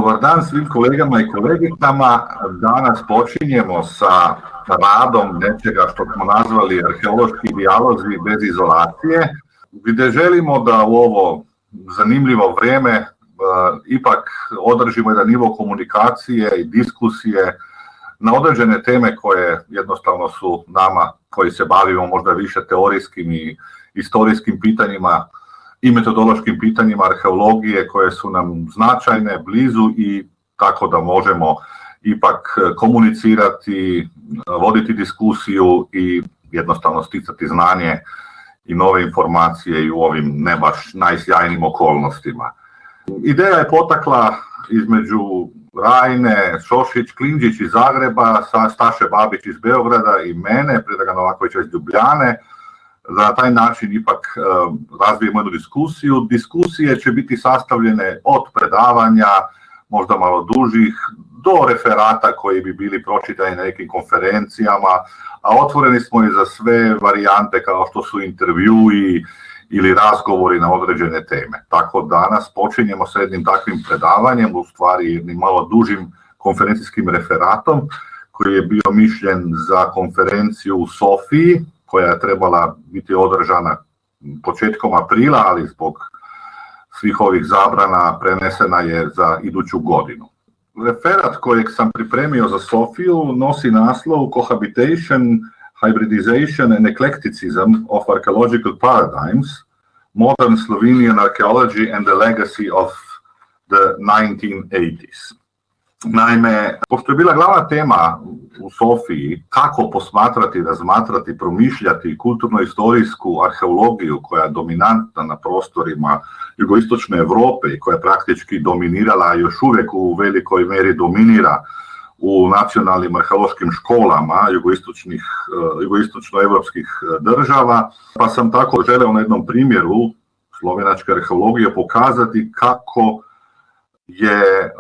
Dobar dan svim kolegama i kolegicama. Danas počinjemo sa radom nečega što smo nazvali arheološki dijalozi bez izolacije, gdje želimo da u ovo zanimljivo vrijeme ipak održimo jedan nivo komunikacije i diskusije na određene teme koje jednostavno su nama koji se bavimo možda više teorijskim i historijskim pitanjima i metodološkim pitanjima arheologije koje su nam značajne, blizu i tako da možemo ipak komunicirati, voditi diskusiju i jednostavno sticati znanje i nove informacije i u ovim ne baš najsjajnijim okolnostima. Ideja je potakla između Rajne Šošić, Klinđić iz Zagreba, Staše Babić iz Beograda i mene, Predraga Novakovića iz Ljubljane, da na taj način ipak razvijemo jednu diskusiju. Diskusije će biti sastavljene od predavanja, možda malo dužih, do referata koji bi bili pročitani na nekim konferencijama, a otvoreni smo i za sve varijante kao što su intervjui ili razgovori na određene teme. Tako danas počinjemo sa jednim takvim predavanjem, u stvari jednim malo dužim konferencijskim referatom koji je bio mišljen za konferenciju u Sofiji, koja je trebala biti održana početkom aprila, ali zbog svih ovih zabrana prenesena je za iduću godinu. Referat kojeg sam pripremio za Sofiju nosi naslov Cohabitation, hybridisation and eclecticism of archaeological paradigms, modern Slovenian archaeology and the legacy of the 1980s. Naime, pošto je bila glavna tema u Sofiji kako posmatrati, razmatrati, promišljati kulturno-historijsku arheologiju koja je dominantna na prostorima jugoistočne Europe i koja je praktički dominirala, još uvijek u velikoj mjeri dominira u nacionalnim arheološkim školama jugoistočnoevropskih država, pa sam tako želeo na jednom primjeru slovenačke arheologije pokazati kako je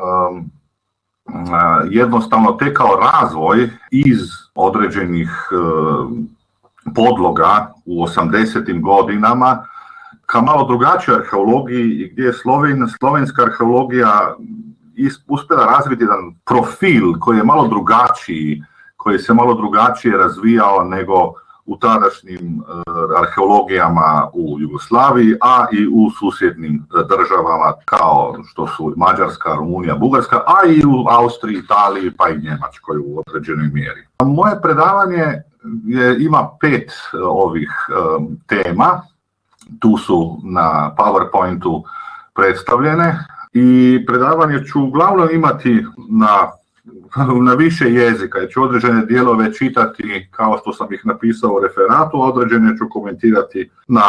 jednostavno tekao razvoj iz određenih podloga u 80. godinama ka malo drugačijoj arheologiji, gdje je slovenska arheologija uspjela razviti jedan profil koji je malo drugačiji, koji se malo drugačije razvijao nego u tadašnjim arheologijama u Jugoslaviji, a i u susjednim državama kao što su Mađarska, Rumunija, Bugarska, a i u Austriji, Italiji, pa i Njemačkoj u određenoj mjeri. Moje predavanje ima 5 ovih tema, tu su na PowerPointu predstavljene i predavanje ću uglavnom imati na više jezika, jer ću određene dijelove čitati kao što sam ih napisao u referatu, a određene ću komentirati na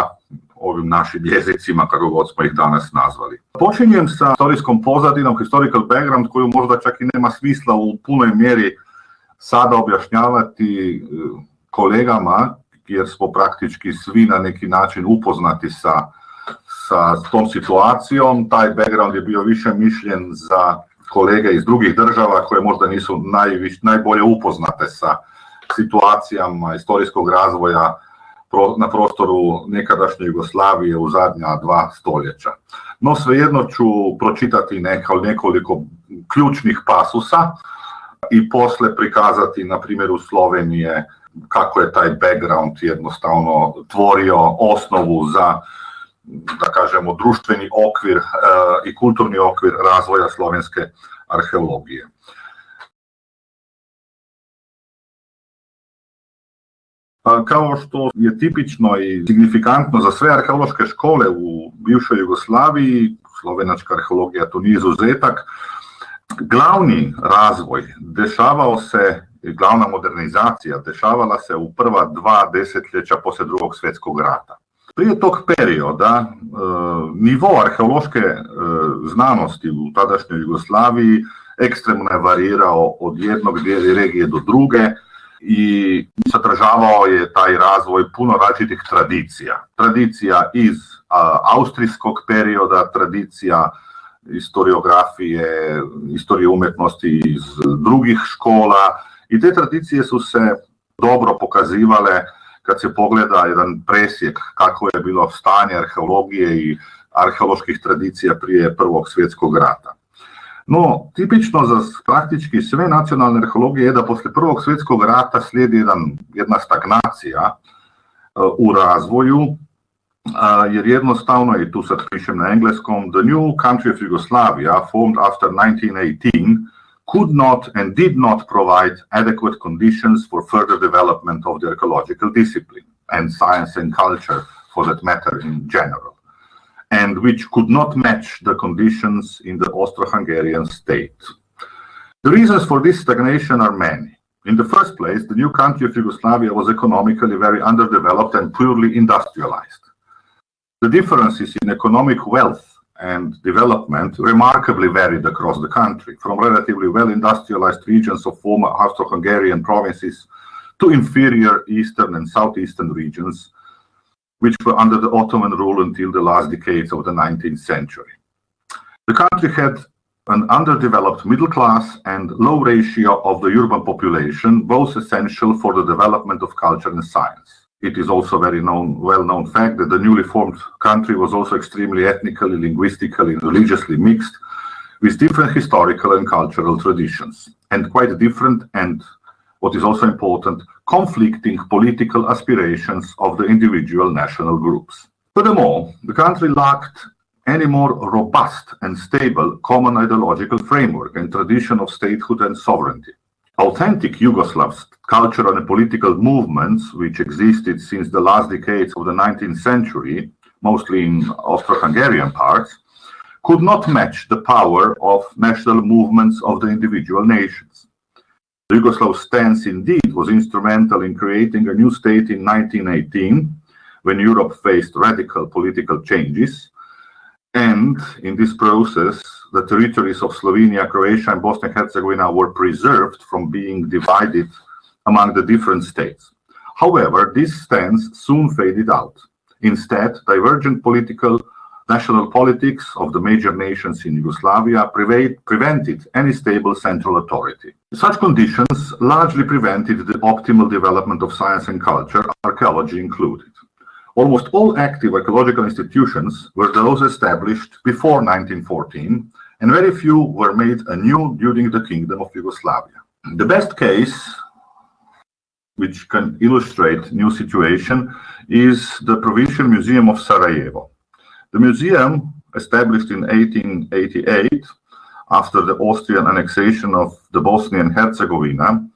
ovim našim jezicima, kako god smo ih danas nazvali. Počinjem sa historijskom pozadinom, historical background, koju možda čak i nema smisla u punoj mjeri sada objašnjavati kolegama, jer smo praktički svi na neki način upoznati sa tom situacijom. Taj background je bio više mišljen za kolege iz drugih država koje možda nisu najbolje upoznate sa situacijama historijskog razvoja na prostoru nekadašnje Jugoslavije u zadnja 2 stoljeća. No svejedno ću pročitati nekoliko ključnih pasusa i posle prikazati na primjeru Slovenije kako je taj background jednostavno tvorio osnovu za, da kažemo, društveni okvir i kulturni okvir razvoja slovenske arheologije. Kao što je tipično i signifikantno za sve arheološke škole u bivšoj Jugoslaviji, slovenačka arheologija tu nije izuzetak, glavni razvoj dešavao se, glavna modernizacija dešavala se u prva 2 desetljeća poslije Drugog svjetskog rata. Prije tog perioda nivo arheološke znanosti u tadašnjoj Jugoslaviji ekstremno je varirao od jednog regije do druge i sadržavao je taj razvoj puno različitih tradicija. Tradicija iz austrijskog perioda, tradicija historiografije, istorije umjetnosti iz drugih škola i te tradicije su se dobro pokazivale kad se pogleda jedan presjek kako je bilo stanje arheologije i arheoloških tradicija prije Prvog svjetskog rata. No, tipično za praktički sve nacionalne arheologije je da poslije Prvog svjetskog rata slijedi jedna stagnacija u razvoju, jer jednostavno, i tu sad pišem na engleskom, the new country of Yugoslavia, formed after 1918, could not and did not provide adequate conditions for further development of the archaeological discipline and science and culture, for that matter, in general, and which could not match the conditions in the Austro-Hungarian state. The reasons for this stagnation are many. In the first place, the new country of Yugoslavia was economically very underdeveloped and purely industrialized. The differences in economic wealth and development remarkably varied across the country, from relatively well-industrialized regions of former Austro-Hungarian provinces to inferior eastern and southeastern regions, which were under the Ottoman rule until the last decades of the 19th century. The country had an underdeveloped middle class and low ratio of the urban population, both essential for the development of culture and science. It is also a very well-known fact that the newly formed country was also extremely ethnically, linguistically, and religiously mixed, with different historical and cultural traditions, and quite different and, what is also important, conflicting political aspirations of the individual national groups. Furthermore, the country lacked any more robust and stable common ideological framework and tradition of statehood and sovereignty. Authentic Yugoslav cultural and political movements, which existed since the last decades of the 19th century, mostly in Austro-Hungarian parts, could not match the power of national movements of the individual nations. The Yugoslav stance indeed was instrumental in creating a new state in 1918, when Europe faced radical political changes, and in this process, the territories of Slovenia, Croatia, and Bosnia and Herzegovina were preserved from being divided among the different states. However, this stance soon faded out. Instead, divergent national politics of the major nations in Yugoslavia prevented any stable central authority. Such conditions largely prevented the optimal development of science and culture, archaeology included. Almost all active archaeological institutions were those established before 1914, and very few were made anew during the Kingdom of Yugoslavia. The best case, which can illustrate new situation, is the Provincial Museum of Sarajevo. The museum, established in 1888 after the Austrian annexation of the Bosnia and Herzegovina,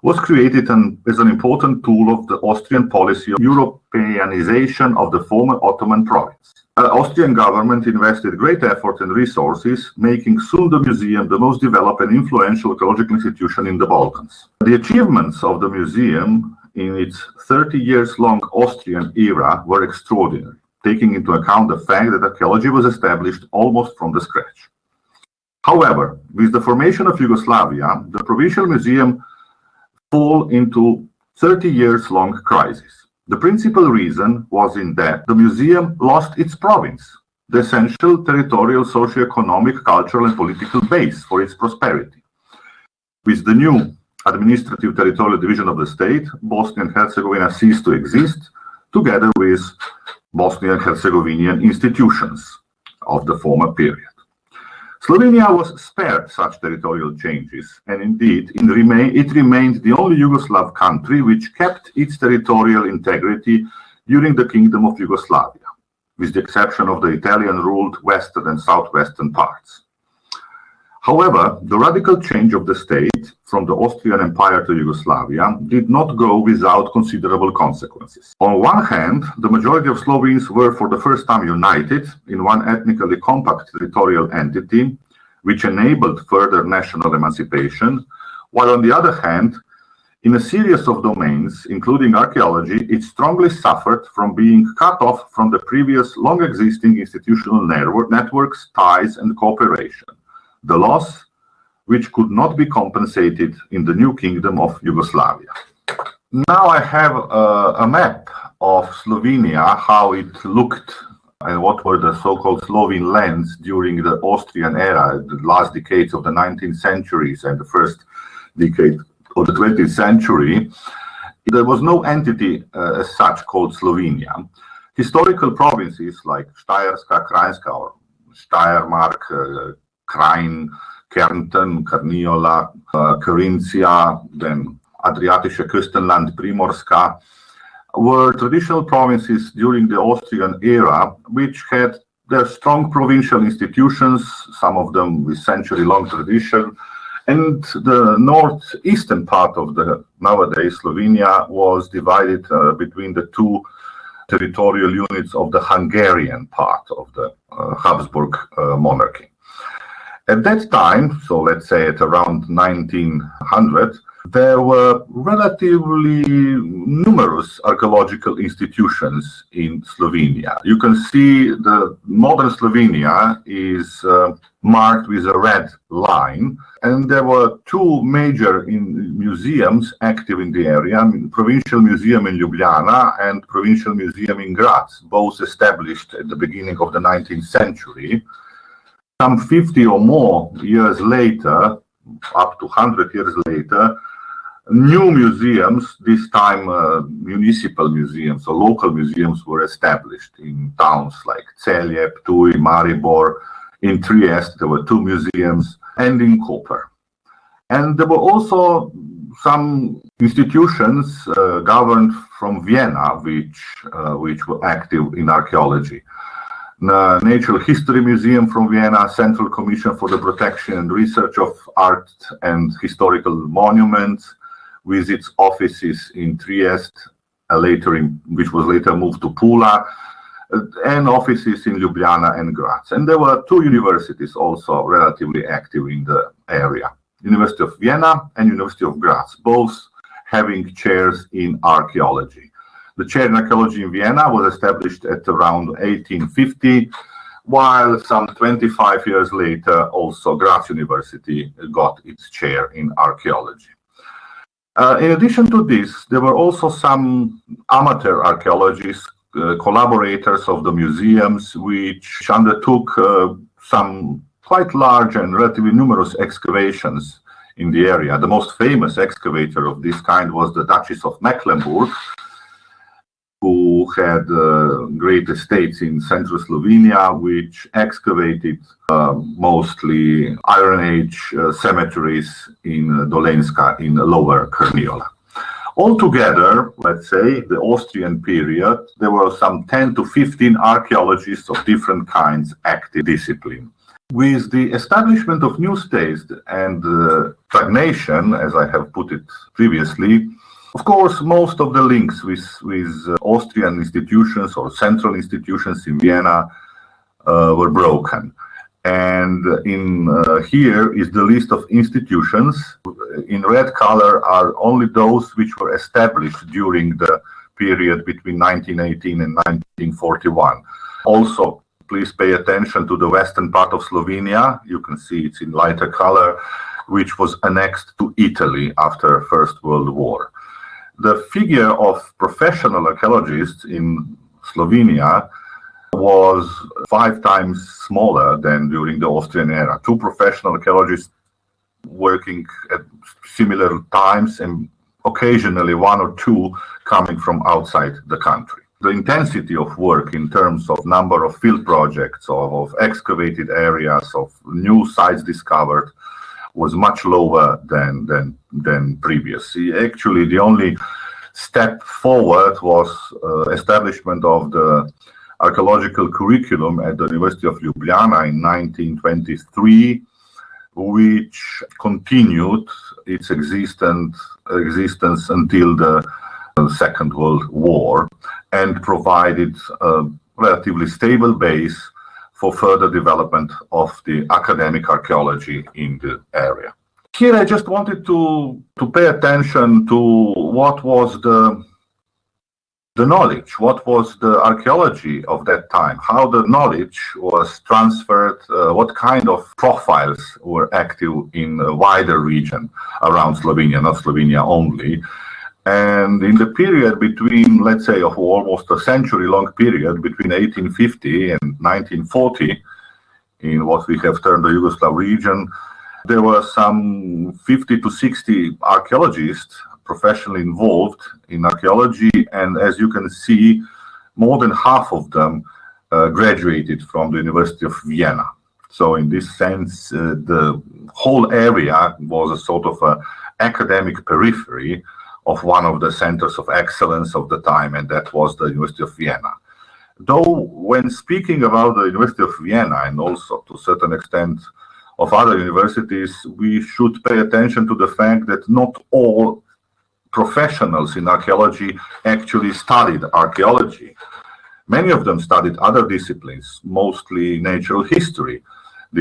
was created as an important tool of the Austrian policy of Europeanization of the former Ottoman province. The Austrian government invested great effort and resources, making soon the museum the most developed and influential archaeological institution in the Balkans. The achievements of the museum in its 30 years long Austrian era were extraordinary, taking into account the fact that archaeology was established almost from the scratch. However, with the formation of Yugoslavia, the Provincial Museum fall into 30 years long crisis. The principal reason was in that the museum lost its province, the essential territorial, socio-economic, cultural and political base for its prosperity. With the new administrative territorial division of the state, Bosnia and Herzegovina ceased to exist, together with Bosnian and Herzegovinian institutions of the former period. Slovenia was spared such territorial changes, and indeed it remained the only Yugoslav country which kept its territorial integrity during the Kingdom of Yugoslavia, with the exception of the Italian-ruled western and southwestern parts. However, the radical change of the state from the Austrian Empire to Yugoslavia did not go without considerable consequences. On one hand, the majority of Slovenes were for the first time united in one ethnically compact territorial entity, which enabled further national emancipation, while on the other hand, in a series of domains, including archaeology, it strongly suffered from being cut off from the previous long-existing institutional networks, ties, and cooperation. The loss, which could not be compensated in the new Kingdom of Yugoslavia. Now I have a map of Slovenia, how it looked and what were the so-called Slovene lands during the Austrian era, the last decades of the 19th centuries and the first decade of the 20th century. There was no entity as such called Slovenia. Historical provinces like Štajerska, Krajinska, or Steiermark, Krain, Kärnten, Carniola, Carinthia, then Adriatische Küstenland, Primorska, were traditional provinces during the Austrian era, which had their strong provincial institutions, some of them with century-long tradition, and the northeastern part of the nowadays Slovenia was divided between the two territorial units of the Hungarian part of the Habsburg monarchy. At that time, so let's say at around 1900, there were relatively numerous archaeological institutions in Slovenia. You can see the modern Slovenia is marked with a red line, and there were two major museums active in the area, Provincial Museum in Ljubljana and Provincial Museum in Graz, both established at the beginning of the 19th century. Some 50 or more years later, up to 100 years later, new museums, this time municipal museums or local museums, were established in towns like Celje, Ptuj, Maribor. In Trieste, there were two museums, and in Koper. And there were also some institutions governed from Vienna, which were active in archaeology. The Natural History Museum from Vienna, Central Commission for the Protection and Research of Art and Historical Monuments, with its offices in Trieste, which was later moved to Pula, and offices in Ljubljana and Graz. And there were two universities also relatively active in the area, University of Vienna and University of Graz, both having chairs in archaeology. The chair in archaeology in Vienna was established at around 1850, while some 25 years later, also Graz University got its chair in archaeology. In addition to this, there were also some amateur archaeologists, collaborators of the museums, which undertook some quite large and relatively numerous excavations in the area. The most famous excavator of this kind was the Duchess of Mecklenburg, who had great estates in central Slovenia, which excavated mostly Iron Age cemeteries in Dolenjska in Lower Carniola. Altogether, let's say, the Austrian period, there were some 10 to 15 archaeologists of different kinds active discipline. With the establishment of new states and stagnation, as I have put it previously, of course, most of the links with Austrian institutions or central institutions in Vienna were broken. And here is the list of institutions. In red color are only those which were established during the period between 1918 and 1941. Also, please pay attention to the western part of Slovenia. You can see it's in lighter color, which was annexed to Italy after First World War. The figure of professional archaeologists in Slovenia was 5 times smaller than during the Austrian era. 2 professional archaeologists working at similar times, and occasionally 1 or 2 coming from outside the country. The intensity of work in terms of number of field projects, of excavated areas, of new sites discovered, was much lower than previously. Actually, the only step forward was establishment of the archaeological curriculum at the University of Ljubljana in 1923, which continued its existence until the Second World War, and provided a relatively stable base for further development of the academic archaeology in the area. Here I just wanted to pay attention to what was the knowledge, what was the archaeology of that time, how the knowledge was transferred, what kind of profiles were active in a wider region around Slovenia, not Slovenia only. And in the period between, let's say, of almost a century-long period between 1850 and 1940, in what we have termed the Yugoslav region, there were some 50 to 60 archaeologists professionally involved in archaeology, and as you can see, more than half of them graduated from the University of Vienna. So in this sense, the whole area was a sort of a academic periphery of one of the centers of excellence of the time, and that was the University of Vienna. Though when speaking about the University of Vienna, and also to a certain extent of other universities, we should pay attention to the fact that not all professionals in archaeology actually studied archaeology. Many of them studied other disciplines, mostly natural history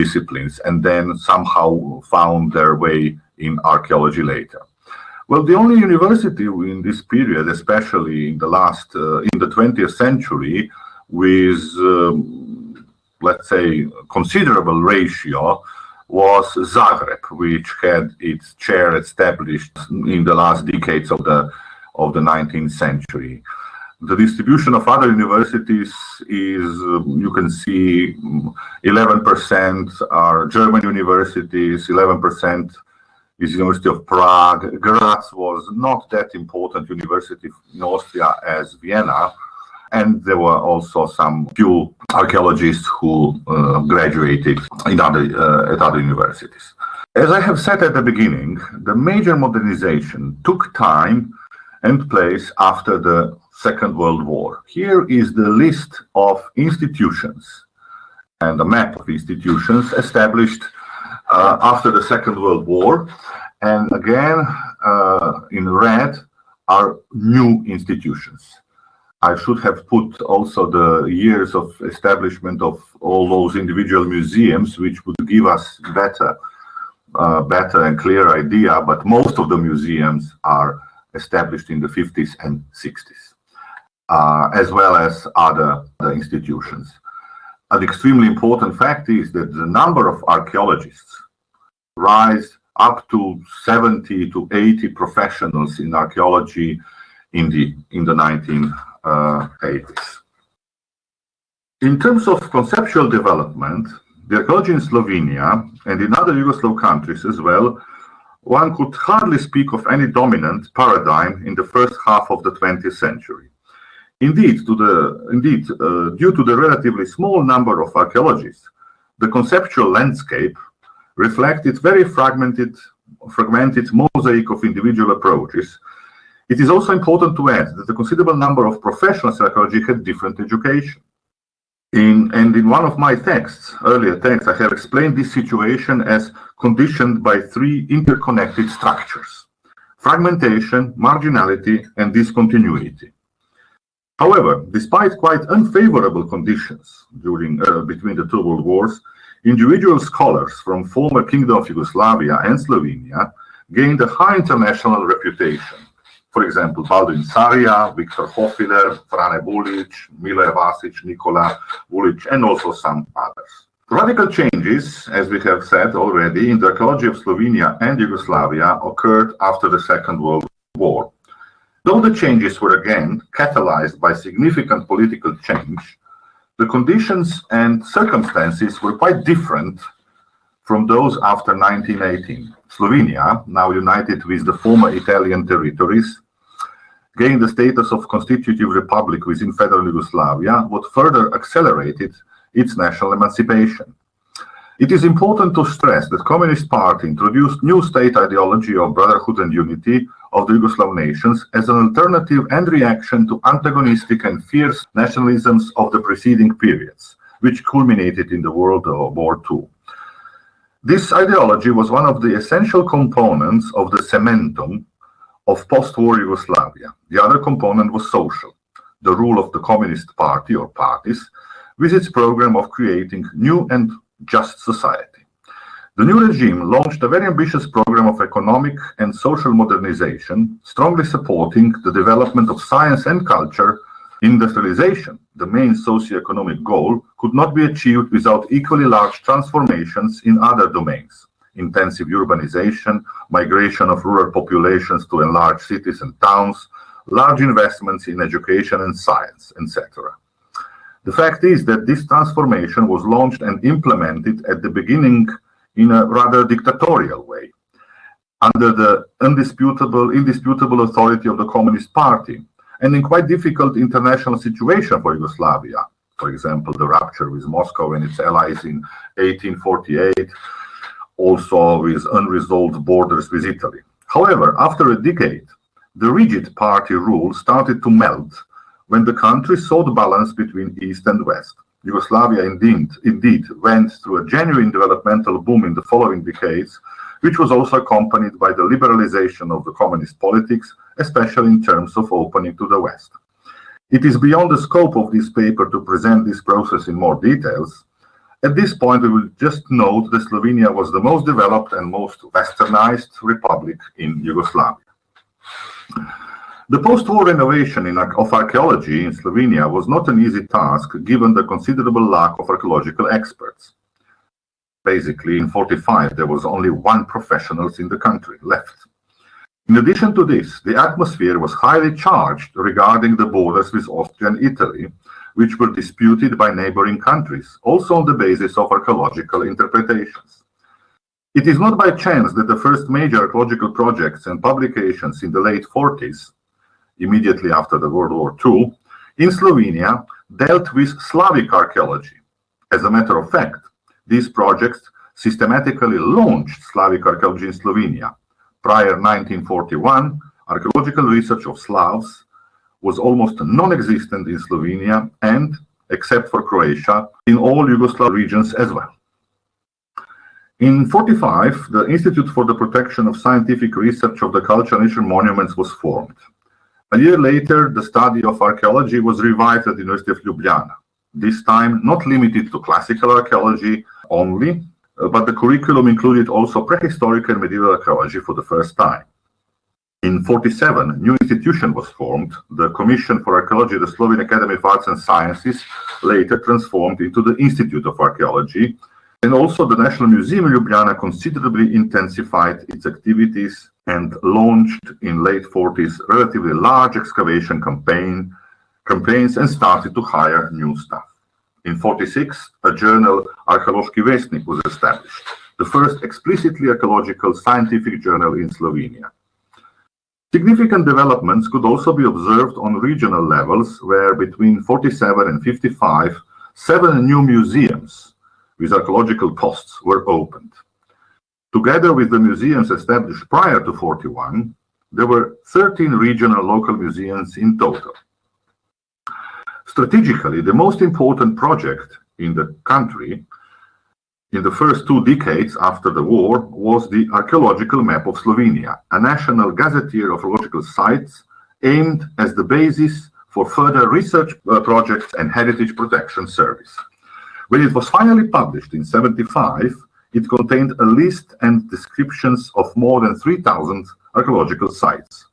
disciplines, and then somehow found their way in archaeology later. Well, the only university in this period, especially in the 20th century, with, let's say, considerable ratio, was Zagreb, which had its chair established in the last decades of the 19th century. The distribution of other universities is, you can see, 11% are German universities, 11% is University of Prague. Graz was not that important university in Austria as Vienna, and there were also some few archaeologists who graduated in at other universities. As I have said at the beginning, the major modernization took time and place after the Second World War. Here is the list of institutions and a map of institutions established after the Second World War. And again, in red are new institutions. I should have put also the years of establishment of all those individual museums, which would give us better and clear idea, but most of the museums are established in the 50s and 60s, as well as other institutions. An extremely important fact is that the number of archaeologists rise up to 70 to 80 professionals in archaeology in the 1980s. In terms of conceptual development, the archaeology in Slovenia and in other Yugoslav countries as well, one could hardly speak of any dominant paradigm in the first half of the 20th century. Indeed, due to the relatively small number of archaeologists, the conceptual landscape reflected very fragmented mosaic of individual approaches. It is also important to add that a considerable number of professionals in archaeology had different education. In one of my earlier texts, I have explained this situation as conditioned by three interconnected structures: fragmentation, marginality, and discontinuity. However, despite quite unfavorable conditions between the two world wars, individual scholars from former Kingdom of Yugoslavia and Slovenia gained a high international reputation. For example, Balduin Sarija, Viktor Hofiler, Frane Bulic, Mile Vasic, Nikola Vulic, and also some others. Radical changes, as we have said already, in the archaeology of Slovenia and Yugoslavia occurred after the Second World War. Though the changes were again catalyzed by significant political change, the conditions and circumstances were quite different from those after 1918. Slovenia, now united with the former Italian territories, gained the status of constitutive republic within Federal Yugoslavia, what further accelerated its national emancipation. It is important to stress that Communist Party introduced new state ideology of brotherhood and unity of the Yugoslav nations as an alternative and reaction to antagonistic and fierce nationalisms of the preceding periods, which culminated in the World War II. This ideology was one of the essential components of the cementum of post-war Yugoslavia. The other component was social, the rule of the Communist Party or parties, with its program of creating new and just society. The new regime launched a very ambitious program of economic and social modernization, strongly supporting the development of science and culture. Industrialization, the main socio-economic goal, could not be achieved without equally large transformations in other domains: intensive urbanization, migration of rural populations to enlarged cities and towns, large investments in education and science, etc. The fact is that this transformation was launched and implemented at the beginning in a rather dictatorial way, under the indisputable authority of the Communist Party, and in quite difficult international situation for Yugoslavia, for example, the rupture with Moscow and its allies in 1848, also with unresolved borders with Italy. However, after a decade, the rigid party rule started to melt when the country saw the balance between East and West. Yugoslavia indeed went through a genuine developmental boom in the following decades, which was also accompanied by the liberalization of the communist politics, especially in terms of opening to the West. It is beyond the scope of this paper to present this process in more details. At this point, we will just note that Slovenia was the most developed and most westernized republic in Yugoslavia. The post-war renovation of archaeology in Slovenia was not an easy task given the considerable lack of archaeological experts. Basically, in 1945, there was only one professional in the country left. In addition to this, the atmosphere was highly charged regarding the borders with Austria and Italy, which were disputed by neighboring countries, also on the basis of archaeological interpretations. It is not by chance that the first major archaeological projects and publications in the late 40s, immediately after the World War II, in Slovenia dealt with Slavic archaeology. As a matter of fact, these projects systematically launched Slavic archaeology in Slovenia. Prior 1941, archaeological research of Slavs was almost non-existent in Slovenia and, except for Croatia, in all Yugoslav regions as well. In 1945, the Institute for the Protection of Scientific Research of the Cultural and National Monuments was formed. A year later, the study of archaeology was revived at the University of Ljubljana, this time not limited to classical archaeology only, but the curriculum included also prehistoric and medieval archaeology for the first time. In 1947, a new institution was formed, the Commission for Archaeology of the Slovene Academy of Arts and Sciences, later transformed into the Institute of Archaeology, and also the National Museum in Ljubljana considerably intensified its activities and launched in late 40s relatively large excavation campaigns and started to hire new staff. In 1946, a journal, Arheološki Vestnik, was established, the first explicitly archaeological scientific journal in Slovenia. Significant developments could also be observed on regional levels, where between 1947 and 1955, 7 new museums with archaeological posts were opened. Together with the museums established prior to 1941, there were 13 regional local museums in total. Strategically, the most important project in the country in the first 2 decades after the war was the Archaeological Map of Slovenia, a national gazetteer of archaeological sites aimed as the basis for further research projects and heritage protection service. When it was finally published in 1975, it contained a list and descriptions of more than 3,000 archaeological sites,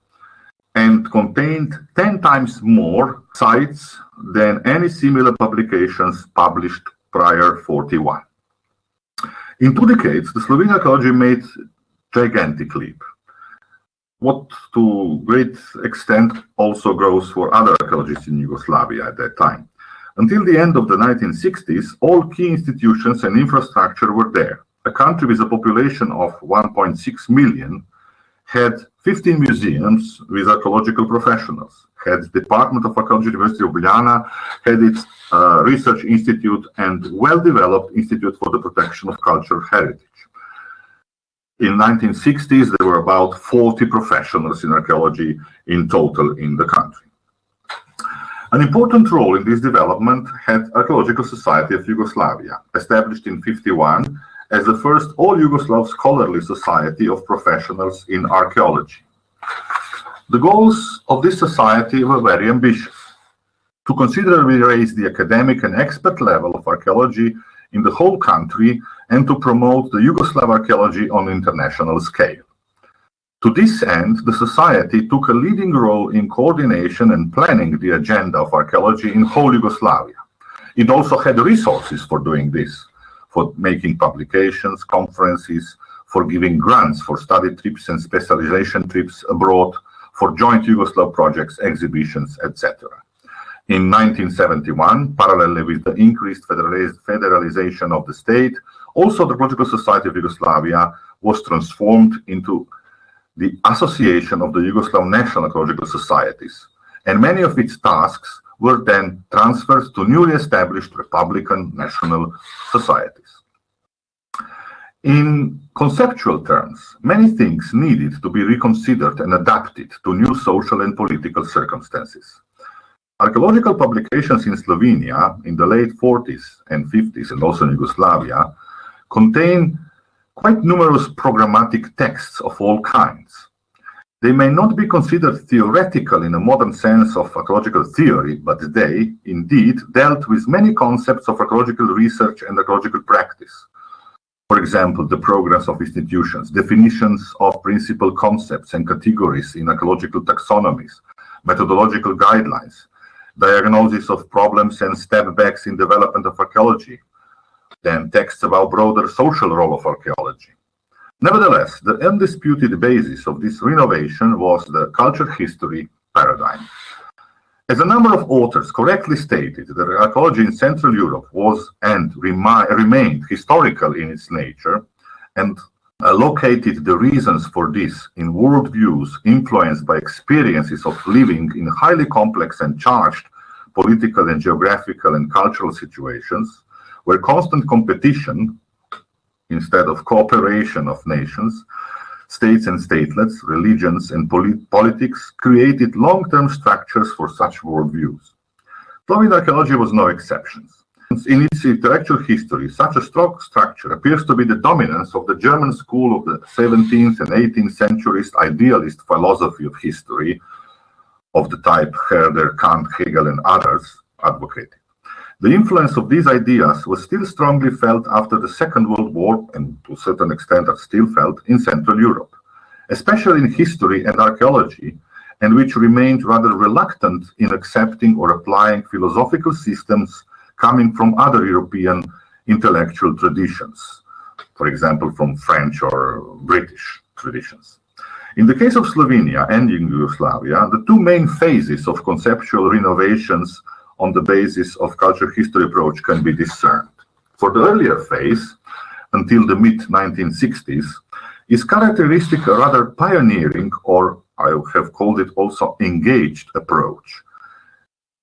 and contained 10 times more sites than any similar publications published prior 1941. In 2 decades, the Slovenian archaeology made gigantic leap, what to great extent also goes for other archaeologists in Yugoslavia at that time. Until the end of the 1960s, all key institutions and infrastructure were there. A country with a population of 1.6 million had 15 museums with archaeological professionals, had the Department of Archaeology at the University of Ljubljana, had its research institute and well-developed Institute for the Protection of Cultural Heritage. In 1960s, there were about 40 professionals in archaeology in total in the country. An important role in this development had Archaeological Society of Yugoslavia, established in 1951 as the first all-Yugoslav scholarly society of professionals in archaeology. The goals of this society were very ambitious: to considerably raise the academic and expert level of archaeology in the whole country and to promote the Yugoslav archaeology on an international scale. To this end, the society took a leading role in coordination and planning the agenda of archaeology in whole Yugoslavia. It also had resources for doing this, for making publications, conferences, for giving grants for study trips and specialization trips abroad, for joint Yugoslav projects, exhibitions, etc. In 1971, parallelly with the increased federalization of the state, also the Archaeological Society of Yugoslavia was transformed into the Association of the Yugoslav National Archaeological Societies, and many of its tasks were then transferred to newly established Republican national societies. In conceptual terms, many things needed to be reconsidered and adapted to new social and political circumstances. Archaeological publications in Slovenia in the late 40s and 50s and also in Yugoslavia contain quite numerous programmatic texts of all kinds. They may not be considered theoretical in a modern sense of archaeological theory, but they, indeed, dealt with many concepts of archaeological research and archaeological practice. For example, the programs of institutions, definitions of principal concepts and categories in archaeological taxonomies, methodological guidelines, diagnosis of problems and step-backs in development of archaeology, then texts about broader social role of archaeology. Nevertheless, the undisputed basis of this renovation was the culture history paradigm. As a number of authors correctly stated, that archaeology in Central Europe was and remained historical in its nature, and located the reasons for this in worldviews influenced by experiences of living in highly complex and charged political and geographical and cultural situations, where constant competition instead of cooperation of nations, states and statelets, religions and politics created long-term structures for such worldviews. Slovene archaeology was no exception. In its intellectual history, such a strong structure appears to be the dominance of the German school of the 17th and 18th centuries idealist philosophy of history, of the type Herder, Kant, Hegel, and others advocated. The influence of these ideas was still strongly felt after the Second World War, and to a certain extent are still felt in Central Europe, especially in history and archaeology, and which remained rather reluctant in accepting or applying philosophical systems coming from other European intellectual traditions, for example, from French or British traditions. In the case of Slovenia and Yugoslavia, the two main phases of conceptual renovations on the basis of culture history approach can be discerned. For the earlier phase, until the mid-1960s, is characteristic a rather pioneering, or I have called it also engaged approach.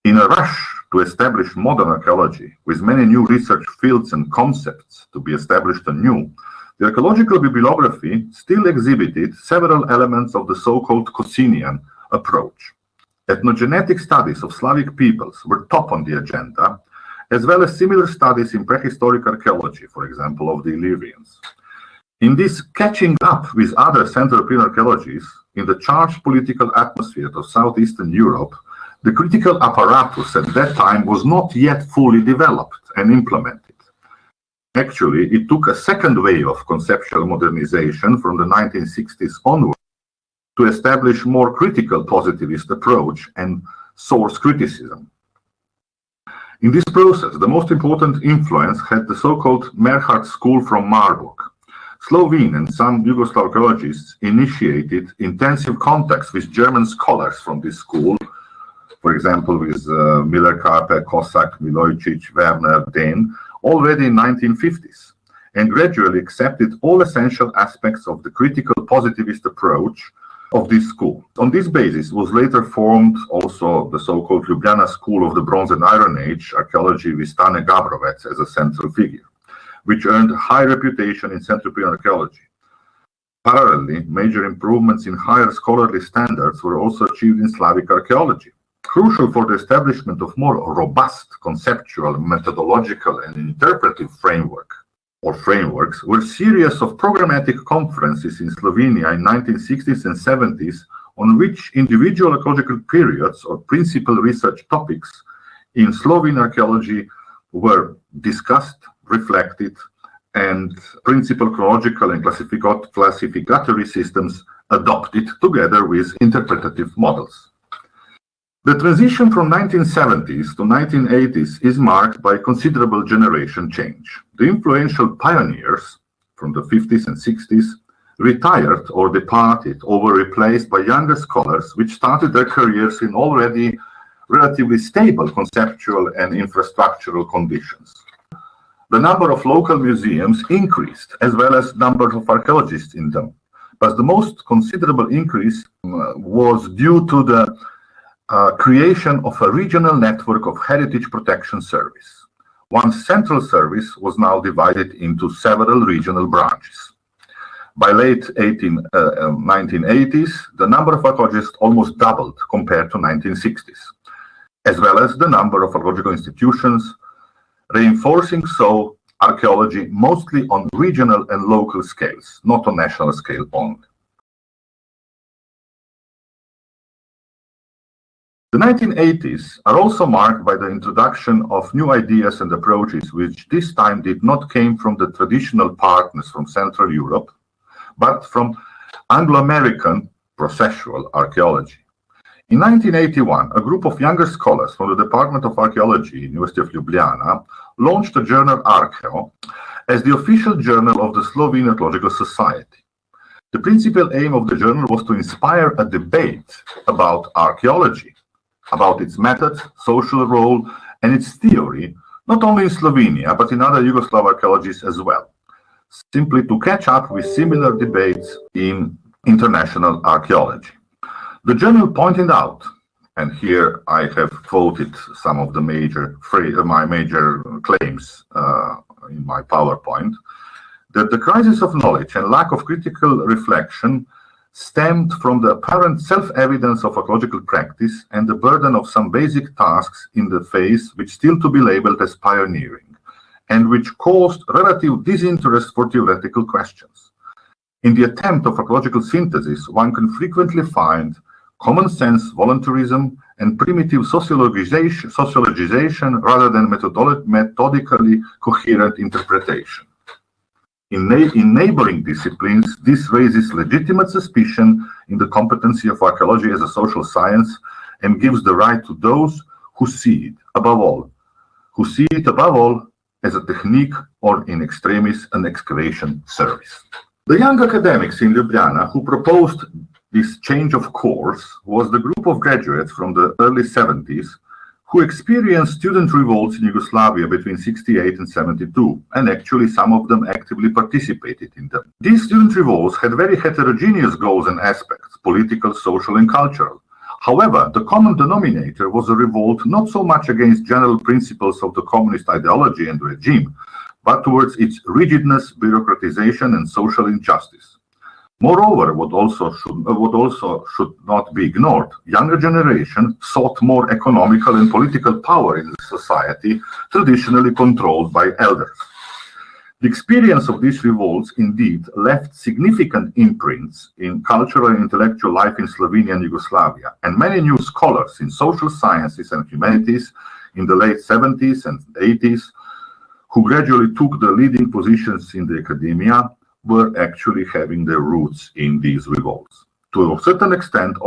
In a rush to establish modern archaeology, with many new research fields and concepts to be established anew, the archaeological bibliography still exhibited several elements of the so-called Cocinian approach. Ethnogenetic studies of Slavic peoples were top on the agenda, as well as similar studies in prehistoric archaeology, for example, of the Illyrians. In this catching up with other Central European archaeologies, in the charged political atmosphere of Southeastern Europe, the critical apparatus at that time was not yet fully developed and implemented. Actually, it took a second wave of conceptual modernization from the 1960s onward to establish more critical positivist approach and source criticism. In this process, the most important influence had the so-called Merhart school from Marburg. Slovene and some Yugoslav archaeologists initiated intensive contacts with German scholars from this school, for example, with Miller, Karpe, Kossak, Milojčić, Werner, Dehn, already in 1950s, and gradually accepted all essential aspects of the critical positivist approach of this school. On this basis was later formed also the so-called Ljubljana School of the Bronze and Iron Age archaeology with Stane Gabrovec as a central figure, which earned a high reputation in Central European archaeology. Parallelly, major improvements in higher scholarly standards were also achieved in Slavic archaeology. Crucial for the establishment of more robust conceptual, methodological, and interpretive frameworks were series of programmatic conferences in Slovenia in 1960s and 70s on which individual archaeological periods or principal research topics in Slovene archaeology were discussed, reflected, and principal chronological and classificatory systems adopted together with interpretative models. The transition from 1970s to 1980s is marked by considerable generation change. The influential pioneers from the 50s and 60s retired or departed or were replaced by younger scholars which started their careers in already relatively stable conceptual and infrastructural conditions. The number of local museums increased, as well as number of archaeologists in them, but the most considerable increase was due to the creation of a regional network of heritage protection service. One central service was now divided into several regional branches. By late 1980s, the number of archaeologists almost doubled compared to 1960s, as well as the number of archaeological institutions, reinforcing so archaeology mostly on regional and local scales, not on national scale only. The 1980s are also marked by the introduction of new ideas and approaches, which this time did not come from the traditional partners from Central Europe, but from Anglo-American processual archaeology. In 1981, a group of younger scholars from the Department of Archaeology, University of Ljubljana, launched the journal Arheo as the official journal of the Slovenian Archaeological Society. The principal aim of the journal was to inspire a debate about archaeology, about its methods, social role, and its theory, not only in Slovenia, but in other Yugoslav archaeologies as well, simply to catch up with similar debates in international archaeology. The journal pointed out, and here I have quoted some of the major claims in my PowerPoint, that the crisis of knowledge and lack of critical reflection stemmed from the apparent self-evidence of archaeological practice and the burden of some basic tasks in the phase which still to be labeled as pioneering, and which caused relative disinterest for theoretical questions. In the attempt of archaeological synthesis, one can frequently find common sense voluntarism and primitive sociologization rather than methodically coherent interpretation. In neighboring disciplines, this raises legitimate suspicion in the competency of archaeology as a social science and gives the right to those who see it above all as a technique or in extremis an excavation service. The young academics in Ljubljana who proposed this change of course was the group of graduates from the early 70s who experienced student revolts in Yugoslavia between 68 and 72, and actually some of them actively participated in them. These student revolts had very heterogeneous goals and aspects, political, social, and cultural. However, the common denominator was a revolt not so much against general principles of the communist ideology and regime, but towards its rigidness, bureaucratization, and social injustice. Moreover, what also should not be ignored, younger generation sought more economical and political power in the society traditionally controlled by elders. The experience of these revolts indeed left significant imprints in cultural and intellectual life in Slovenia and Yugoslavia, and many new scholars in social sciences and humanities in the late 70s and 80s, who gradually took the leading positions in the academia, were actually having their roots in these revolts. To a certain extent,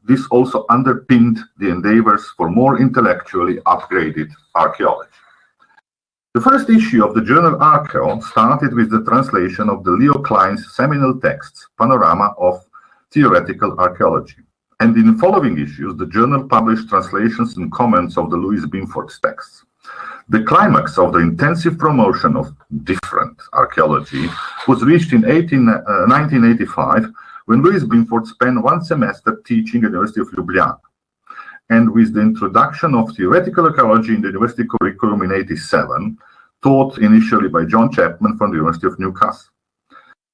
this also underpinned the endeavors for more intellectually upgraded archaeology. The first issue of the journal Arheo started with the translation of the Leo Klein's seminal texts, Panorama of Theoretical Archaeology. And in the following issues, the journal published translations and comments of the Louis Binford's texts. The climax of the intensive promotion of different archaeology was reached in 1985, when Louis Binford spent one semester teaching at the University of Ljubljana. And with the introduction of theoretical archaeology in the university curriculum in 1987, taught initially by John Chapman from the University of Newcastle.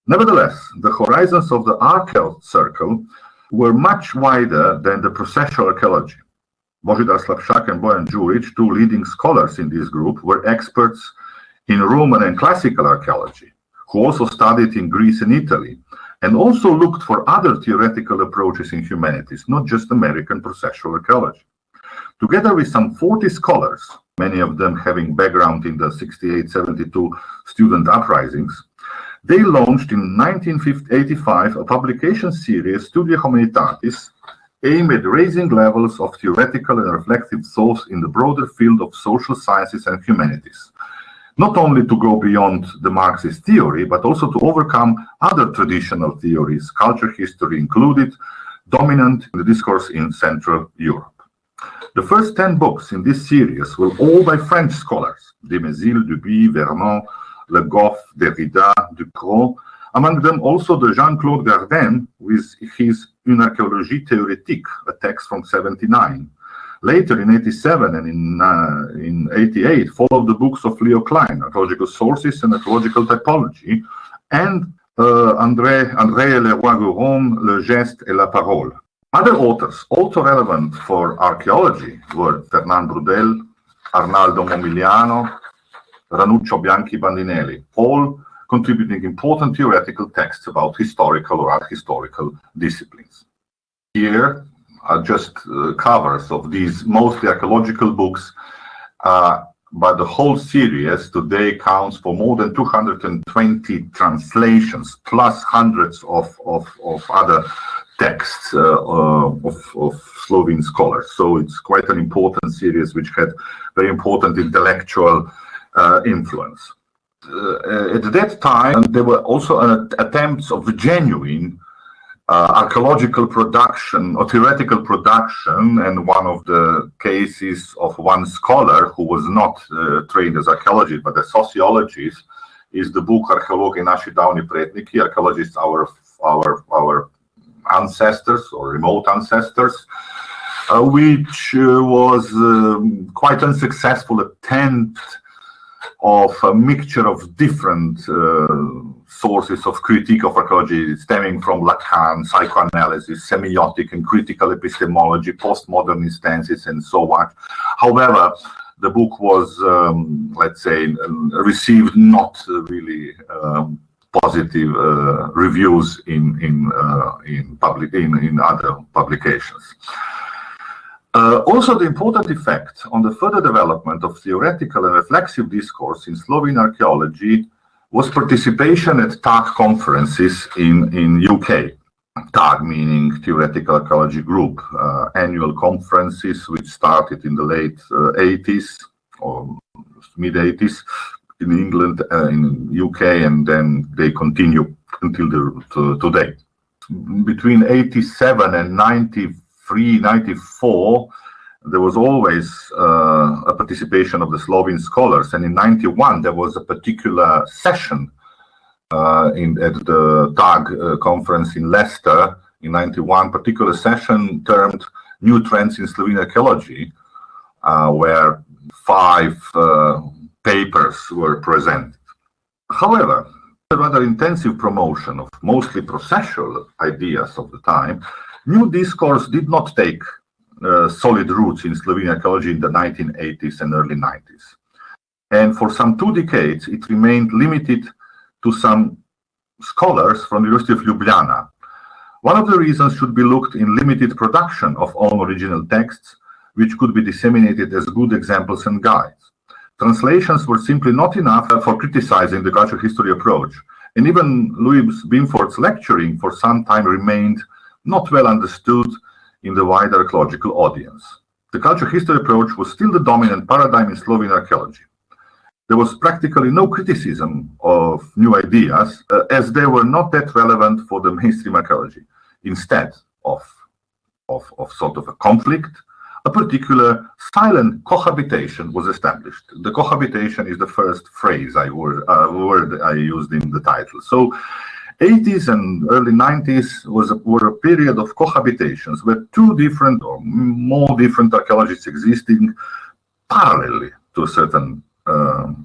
Nevertheless, the horizons of the Archaeo circle were much wider than the processual archaeology. Božidar Slapšak and Bojan Đurić, two leading scholars in this group, were experts in Roman and classical archaeology, who also studied in Greece and Italy, and also looked for other theoretical approaches in humanities, not just American processual archaeology. Together with some 40 scholars, many of them having background in the 68-72 student uprisings, they launched in 1985 a publication series, Studia Humanitatis, aimed at raising levels of theoretical and reflective thought in the broader field of social sciences and humanities, not only to go beyond the Marxist theory, but also to overcome other traditional theories, culture history included, dominant in the discourse in Central Europe. The first 10 books in this series were all by French scholars, de Mézil, Duby, Vernon, Le Goff, Derrida, Ducrot, among them also the Jean-Claude Gardin with his une archéologie théorétique, a text from 79. Later, in 87 and in 88, followed the books of Leo Klein, Archaeological Sources and Archaeological Typology, and André Leroy-Gouraume, Le Geste et la Parole. Other authors also relevant for archaeology were Fernand Brudel, Arnaldo Momigliano, Ranuccio Bianchi-Bandinelli, all contributing important theoretical texts about historical or art historical disciplines. Here are just covers of these mostly archaeological books, but the whole series today counts for more than 220 translations, plus hundreds of other texts of Slovene scholars. So it's quite an important series which had very important intellectual influence. At that time, there were also attempts of genuine archaeological production or theoretical production, and one of the cases of one scholar who was not trained as archaeologist but as sociologist is the book Arheologi naši davni predniki, archaeologists our ancestors or remote ancestors, which was quite unsuccessful attempt of a mixture of different sources of critique of archaeology stemming from Lacan, psychoanalysis, semiotic and critical epistemology, postmodern stances, and so on. However, the book was, let's say, received not really positive reviews in other publications. Also, the important effect on the further development of theoretical and reflexive discourse in Slovene archaeology was participation at TAG conferences in UK. TAG meaning Theoretical Archaeology Group, annual conferences which started in the late 80s or mid 80s in England, in UK, and then they continue until today. Between 87 and 93, 94, there was always a participation of the Slovene scholars, and in 91 there was a particular session at the TAG conference in Leicester in 91, particular session termed New Trends in Slovene Archaeology, where 5 papers were presented. However, a rather intensive promotion of mostly processual ideas of the time, new discourse did not take solid roots in Slovene archaeology in the 1980s and early 90s. And for some 2 decades, it remained limited to some scholars from the University of Ljubljana. One of the reasons should be looked in limited production of own original texts, which could be disseminated as good examples and guides. Translations were simply not enough for criticizing the cultural history approach, and even Louis Binford's lecturing for some time remained not well understood in the wider archaeological audience. The cultural history approach was still the dominant paradigm in Slovene archaeology. There was practically no criticism of new ideas, as they were not that relevant for the mainstream archaeology. Instead of sort of a conflict, a particular silent cohabitation was established. The cohabitation is the first phrase word I used in the title. So 80s and early 90s were a period of cohabitations where 2 different or more different archaeologists existing parallelly to a certain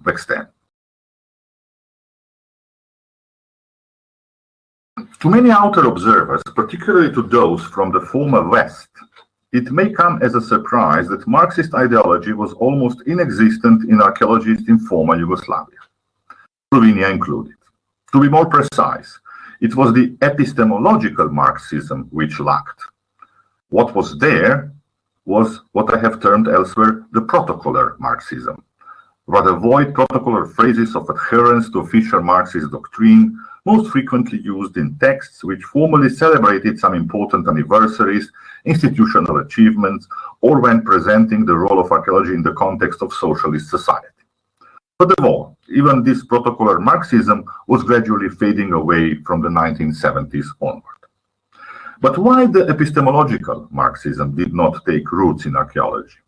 extent. To many outer observers, particularly to those from the former West, it may come as a surprise that Marxist ideology was almost inexistent in archaeologists in former Yugoslavia, Slovenia included. To be more precise, it was the epistemological Marxism which lacked. What was there was what I have termed elsewhere the protocolar Marxism, rather void protocolar phrases of adherence to official Marxist doctrine, most frequently used in texts which formally celebrated some important anniversaries, institutional achievements, or when presenting the role of archaeology in the context of socialist society. Furthermore, even this protocolar Marxism was gradually fading away from the 1970s onward. But why the epistemological Marxism did not take roots in archaeology?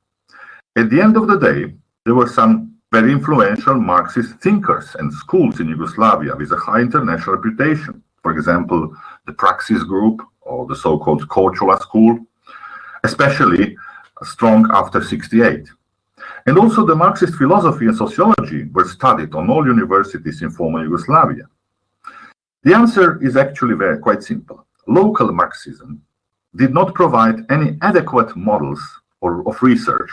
At the end of the day, there were some very influential Marxist thinkers and schools in Yugoslavia with a high international reputation. For example, the Praxis group or the so-called cultural school, especially strong after '68. And also the Marxist philosophy and sociology were studied on all universities in former Yugoslavia. The answer is actually quite simple. Local Marxism did not provide any adequate models of research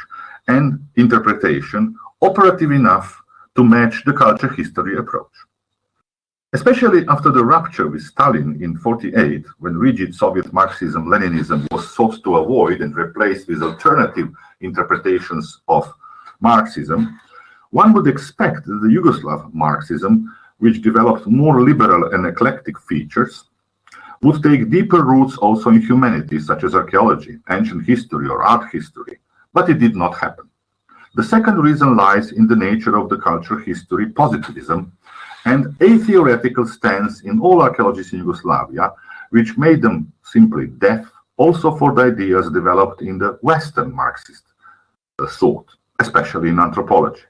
and interpretation operative enough to match the culture history approach. Especially after the rupture with Stalin in '48, when rigid Soviet Marxism-Leninism was sought to avoid and replaced with alternative interpretations of Marxism, one would expect that the Yugoslav Marxism, which developed more liberal and eclectic features, would take deeper roots also in humanities such as archaeology, ancient history, or art history, but it did not happen. The second reason lies in the nature of the cultural history positivism and a theoretical stance in all archaeologists in Yugoslavia, which made them simply deaf also for the ideas developed in the Western Marxist thought, especially in anthropology.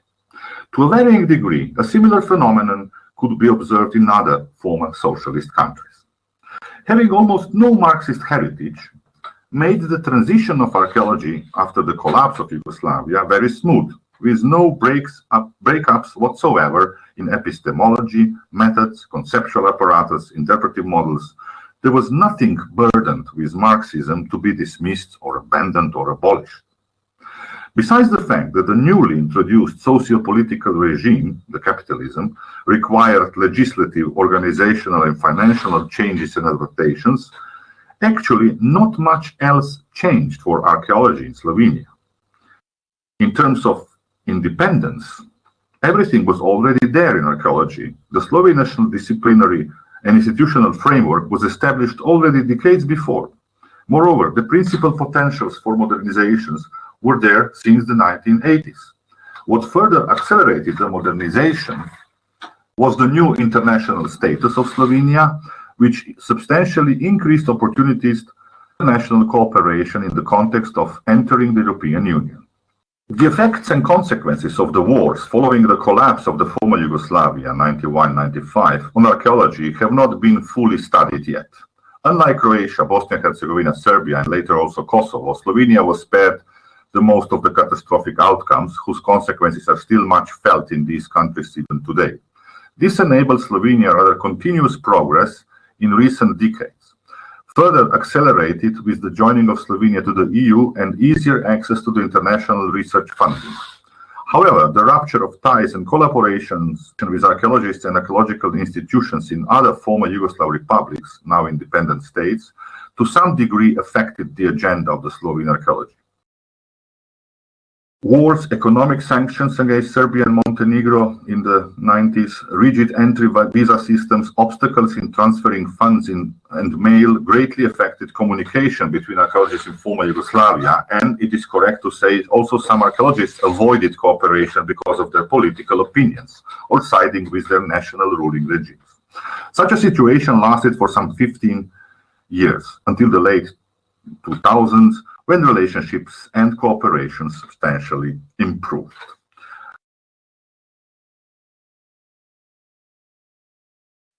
To a varying degree, a similar phenomenon could be observed in other former socialist countries. Having almost no Marxist heritage made the transition of archaeology after the collapse of Yugoslavia very smooth, with no breakups whatsoever in epistemology, methods, conceptual apparatus, interpretive models. There was nothing burdened with Marxism to be dismissed or abandoned or abolished. Besides the fact that the newly introduced socio-political regime, the capitalism, required legislative, organizational, and financial changes and adaptations, actually not much else changed for archaeology in Slovenia. In terms of independence, everything was already there in archaeology. The Slovenian disciplinary and institutional framework was established already decades before. Moreover, the principal potentials for modernizations were there since the 1980s. What further accelerated the modernization was the new international status of Slovenia, which substantially increased opportunities for international cooperation in the context of entering the European Union. The effects and consequences of the wars following the collapse of the former Yugoslavia, 91-95, on archaeology have not been fully studied yet. Unlike Croatia, Bosnia and Herzegovina, Serbia, and later also Kosovo, Slovenia was spared the most of the catastrophic outcomes, whose consequences are still much felt in these countries even today. This enabled Slovenia rather continuous progress in recent decades, further accelerated with the joining of Slovenia to the EU and easier access to the international research funding. However, the rupture of ties and collaborations with archaeologists and archaeological institutions in other former Yugoslav republics, now independent states, to some degree affected the agenda of the Slovene archaeology. Wars, economic sanctions against Serbia and Montenegro in the 90s, rigid entry visa systems, obstacles in transferring funds and mail greatly affected communication between archaeologists in former Yugoslavia, and it is correct to say also some archaeologists avoided cooperation because of their political opinions or siding with their national ruling regimes. Such a situation lasted for some 15 years, until the late 2000s, when relationships and cooperation substantially improved.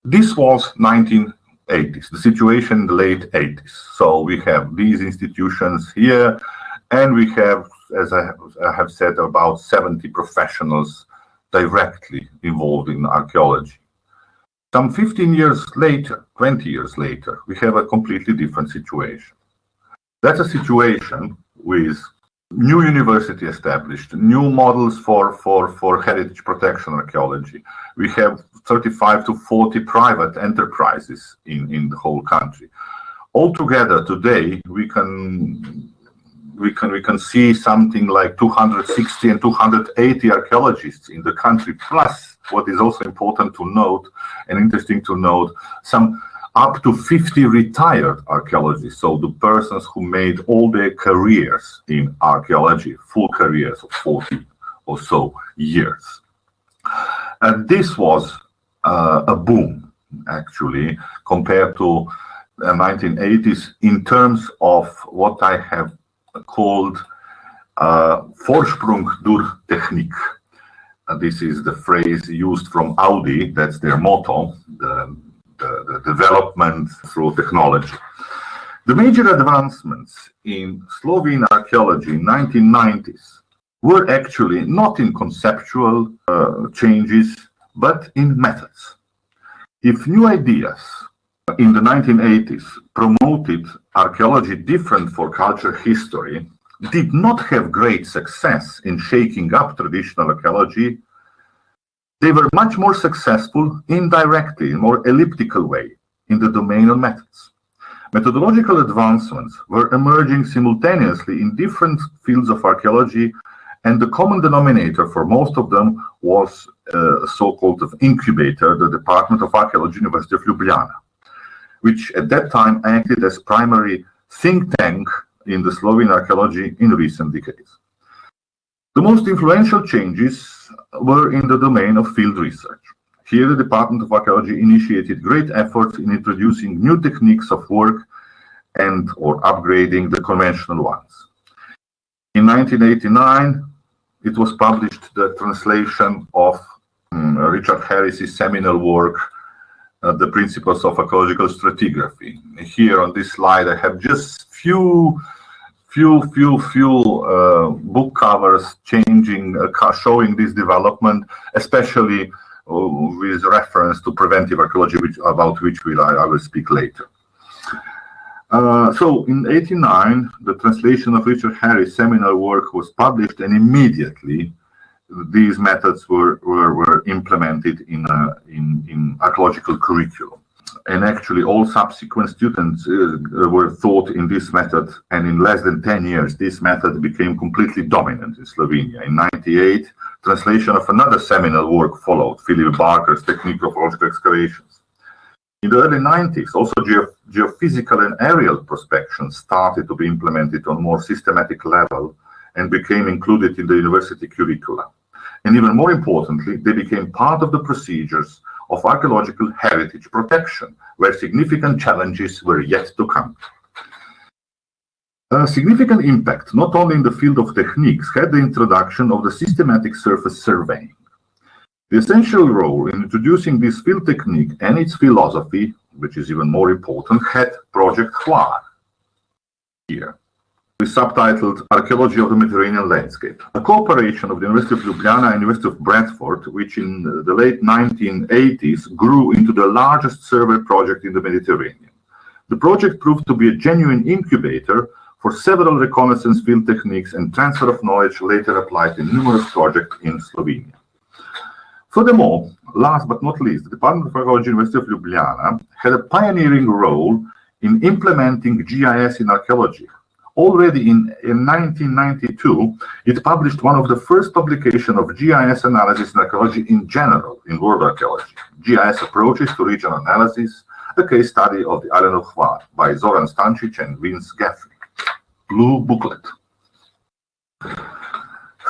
This was 1980s, the situation in the late 80s. So we have these institutions here, and we have, as I have said, about 70 professionals directly involved in archaeology. Some 15 years later, 20 years later, we have a completely different situation. That's a situation with new university established, new models for heritage protection archaeology. We have 35 to 40 private enterprises in the whole country. Altogether today, we can see something like 260 and 280 archaeologists in the country, plus what is also important to note and interesting to note, some up to 50 retired archaeologists, so the persons who made all their careers in archaeology, full careers of 40 or so years. And this was a boom, actually, compared to the 1980s in terms of what I have called Vorsprung durch Technik. This is the phrase used from Audi, that's their motto, the development through technology. The major advancements in Slovene archaeology in 1990s were actually not in conceptual changes, but in methods. If new ideas in the 1980s promoted archaeology different for culture history, did not have great success in shaking up traditional archaeology, they were much more successful indirectly, in a more elliptical way, in the domain of methods. Methodological advancements were emerging simultaneously in different fields of archaeology, and the common denominator for most of them was a so-called incubator, the Department of Archaeology, University of Ljubljana, which at that time acted as primary think tank in the Slovene archaeology in recent decades. The most influential changes were in the domain of field research. Here, the Department of Archaeology initiated great efforts in introducing new techniques of work and or upgrading the conventional ones. In 1989, it was published the translation of Richard Harris's seminal work, The Principles of Archaeological Stratigraphy. Here on this slide, I have just few book covers changing, showing this development, especially with reference to preventive archaeology, about which I will speak later. So in '89, the translation of Richard Harris' seminal work was published, and immediately these methods were implemented in archaeological curriculum. And actually all subsequent students were taught in this method, and in less than 10 years, this method became completely dominant in Slovenia. In '98, translation of another seminal work followed, Philip Barker's Technique of Archaeological Excavations. In the early 90s, also geophysical and aerial prospection started to be implemented on a more systematic level and became included in the university curricula. And even more importantly, they became part of the procedures of archaeological heritage protection, where significant challenges were yet to come. A significant impact, not only in the field of techniques, had the introduction of the systematic surface surveying. The essential role in introducing this field technique and its philosophy, which is even more important, had Project HERISTEM here, subtitled Archaeology of the Mediterranean Landscape, a cooperation of the University of Ljubljana and University of Bradford, which in the late 1980s grew into the largest survey project in the Mediterranean. The project proved to be a genuine incubator for several reconnaissance field techniques and transfer of knowledge later applied in numerous projects in Slovenia. Furthermore, last but not least, the Department of Archaeology, University of Ljubljana had a pioneering role in implementing GIS in archaeology. Already in 1992, it published one of the first publications of GIS analysis in archaeology in general, in world archaeology, GIS Approaches to Regional Analysis, a case study of the island of Hvar by Zoran Stančić and Vince Gaffney. Blue booklet.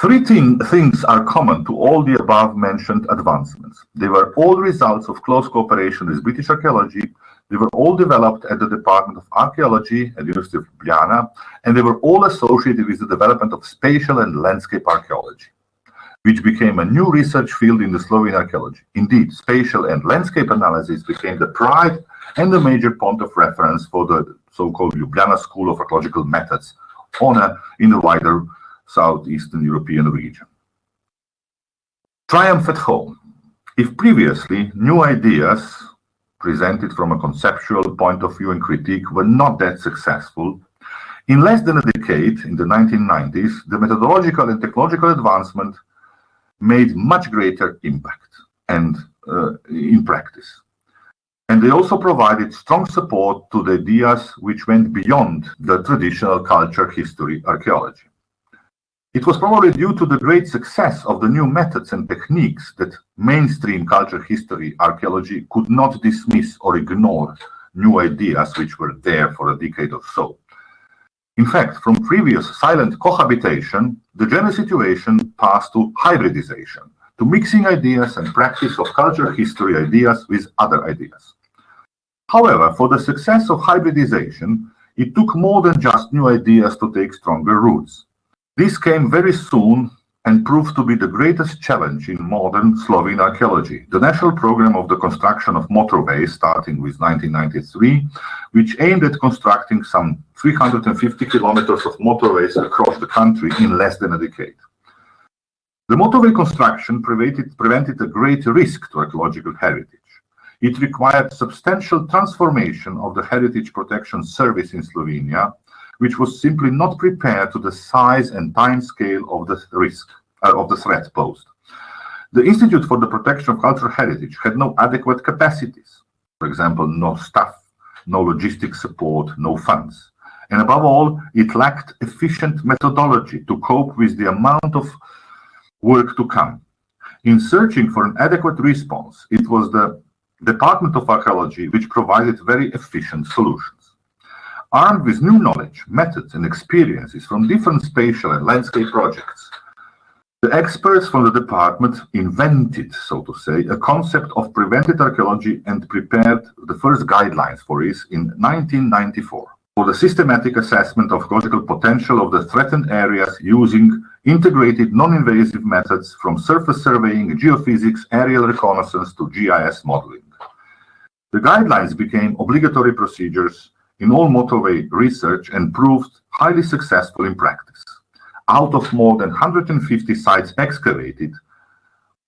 Three things are common to all the above-mentioned advancements. They were all results of close cooperation with British archaeology. They were all developed at the Department of Archaeology at the University of Ljubljana, and they were all associated with the development of spatial and landscape archaeology, which became a new research field in the Slovene archaeology. Indeed, spatial and landscape analysis became the pride and the major point of reference for the so-called Ljubljana School of Archaeological Methods in the wider Southeastern European region. Triumph at home. If previously new ideas presented from a conceptual point of view and critique were not that successful, in less than a decade, in the 1990s, the methodological and technological advancement made much greater impact and in practice. And they also provided strong support to the ideas which went beyond the traditional culture, history, archaeology. It was probably due to the great success of the new methods and techniques that mainstream culture, history, archaeology could not dismiss or ignore new ideas which were there for a decade or so. In fact, from previous silent cohabitation, the general situation passed to hybridisation, to mixing ideas and practice of culture, history ideas with other ideas. However, for the success of hybridisation, it took more than just new ideas to take stronger roots. This came very soon and proved to be the greatest challenge in modern Slovene archaeology. The national program of the construction of motorways, starting with 1993, which aimed at constructing some 350 kilometers of motorways across the country in less than a decade. The motorway construction prevented a great risk to archaeological heritage. It required substantial transformation of the Heritage Protection Service in Slovenia, which was simply not prepared to the size and time scale of the risk, of the threat posed. The Institute for the Protection of Cultural Heritage had no adequate capacities, for example, no staff, no logistic support, no funds. And above all, it lacked efficient methodology to cope with the amount of work to come. In searching for an adequate response, it was the Department of Archaeology which provided very efficient solutions. Armed with new knowledge, methods, and experiences from different spatial and landscape projects, the experts from the department invented, so to say, a concept of preventive archaeology and prepared the first guidelines for it in 1994 for the systematic assessment of ecological potential of the threatened areas using integrated non-invasive methods from surface surveying, geophysics, aerial reconnaissance to GIS modeling. The guidelines became obligatory procedures in all motorway research and proved highly successful in practice. Out of more than 150 sites excavated,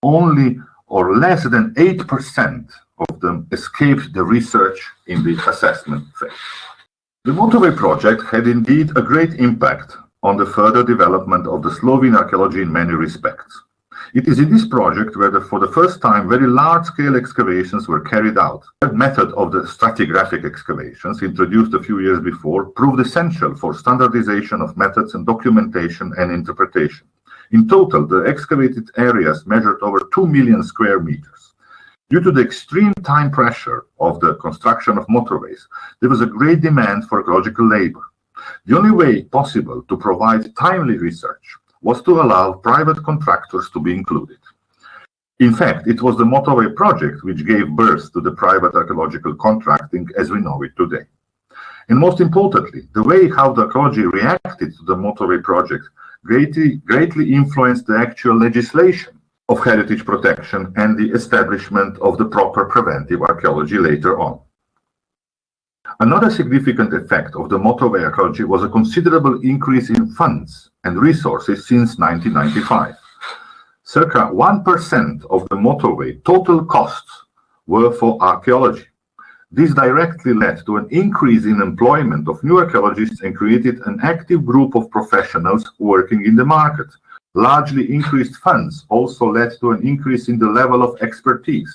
only or less than 8% of them escaped the research in the assessment phase. The motorway project had indeed a great impact on the further development of the Slovene archaeology in many respects. It is in this project where for the first time very large-scale excavations were carried out. The method of the stratigraphic excavations, introduced a few years before, proved essential for standardization of methods and documentation and interpretation. In total, the excavated areas measured over 2 million square meters. Due to the extreme time pressure of the construction of motorways, there was a great demand for archaeological labor. The only way possible to provide timely research was to allow private contractors to be included. In fact, it was the motorway project which gave birth to the private archaeological contracting as we know it today. And most importantly, the way how the archaeology reacted to the motorway project greatly influenced the actual legislation of heritage protection and the establishment of the proper preventive archaeology later on. Another significant effect of the motorway archaeology was a considerable increase in funds and resources since 1995. Circa 1% of the motorway total costs were for archaeology. This directly led to an increase in employment of new archaeologists and created an active group of professionals working in the market. Largely increased funds also led to an increase in the level of expertise.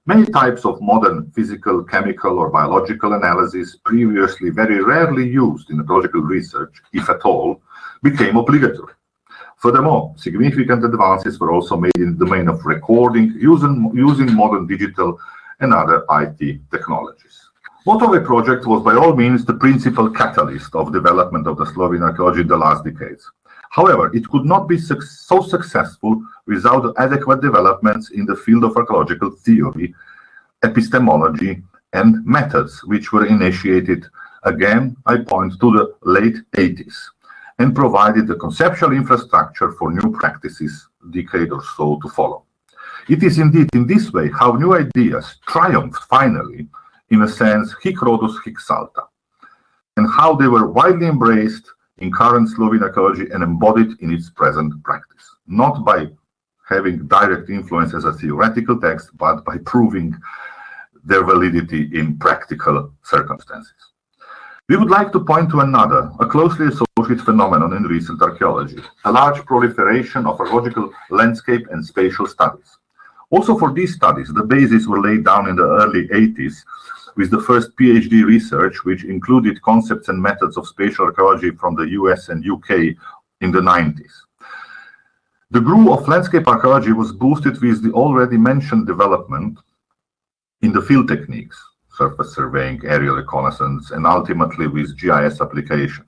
Many types of modern physical, chemical, or biological analysis, previously very rarely used in archaeological research, if at all, became obligatory. Furthermore, significant advances were also made in the domain of recording using modern digital and other IT technologies. Motorway project was by all means the principal catalyst of development of the Slovene archaeology in the last decades. However, it could not be so successful without adequate developments in the field of archaeological theory, epistemology, and methods, which were initiated, again, I point to the late 80s, and provided the conceptual infrastructure for new practices a decade or so to follow. It is indeed in this way how new ideas triumphed finally, in a sense, hic Rhodus hic salta, and how they were widely embraced in current Slovene archaeology and embodied in its present practice, not by having direct influence as a theoretical text, but by proving their validity in practical circumstances. We would like to point to another, a closely associated phenomenon in recent archaeology, a large proliferation of archaeological landscape and spatial studies. Also for these studies, the bases were laid down in the early 80s with the first PhD research, which included concepts and methods of spatial archaeology from the US and UK in the 90s. The groove of landscape archaeology was boosted with the already mentioned development in the field techniques, surface surveying, aerial reconnaissance, and ultimately with GIS applications.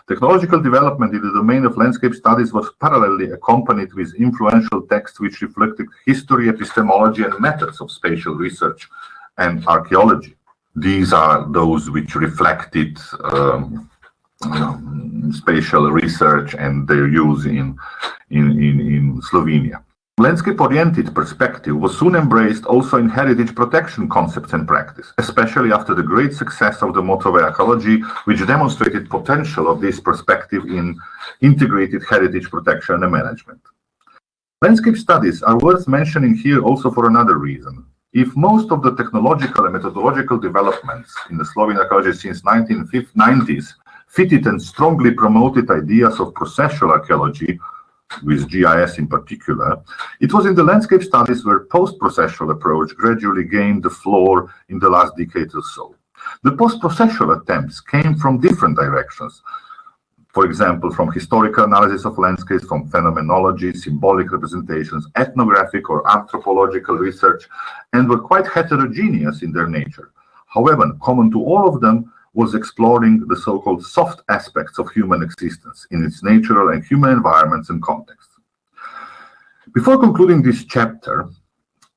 Technological development in the domain of landscape studies was parallelly accompanied with influential texts which reflected history, epistemology, and methods of spatial research and archaeology. These are those which reflected spatial research and their use in Slovenia. Landscape-oriented perspective was soon embraced also in heritage protection concepts and practice, especially after the great success of the Motorway archaeology, which demonstrated potential of this perspective in integrated heritage protection and management. Landscape studies are worth mentioning here also for another reason. If most of the technological and methodological developments in the Slovene archaeology since 1990s fitted and strongly promoted ideas of processual archaeology, with GIS in particular, it was in the landscape studies where post-processual approach gradually gained the floor in the last decade or so. The post-processual attempts came from different directions. For example, from historical analysis of landscapes, from phenomenology, symbolic representations, ethnographic or anthropological research, and were quite heterogeneous in their nature. However, common to all of them was exploring the so-called soft aspects of human existence in its natural and human environments and contexts. Before concluding this chapter,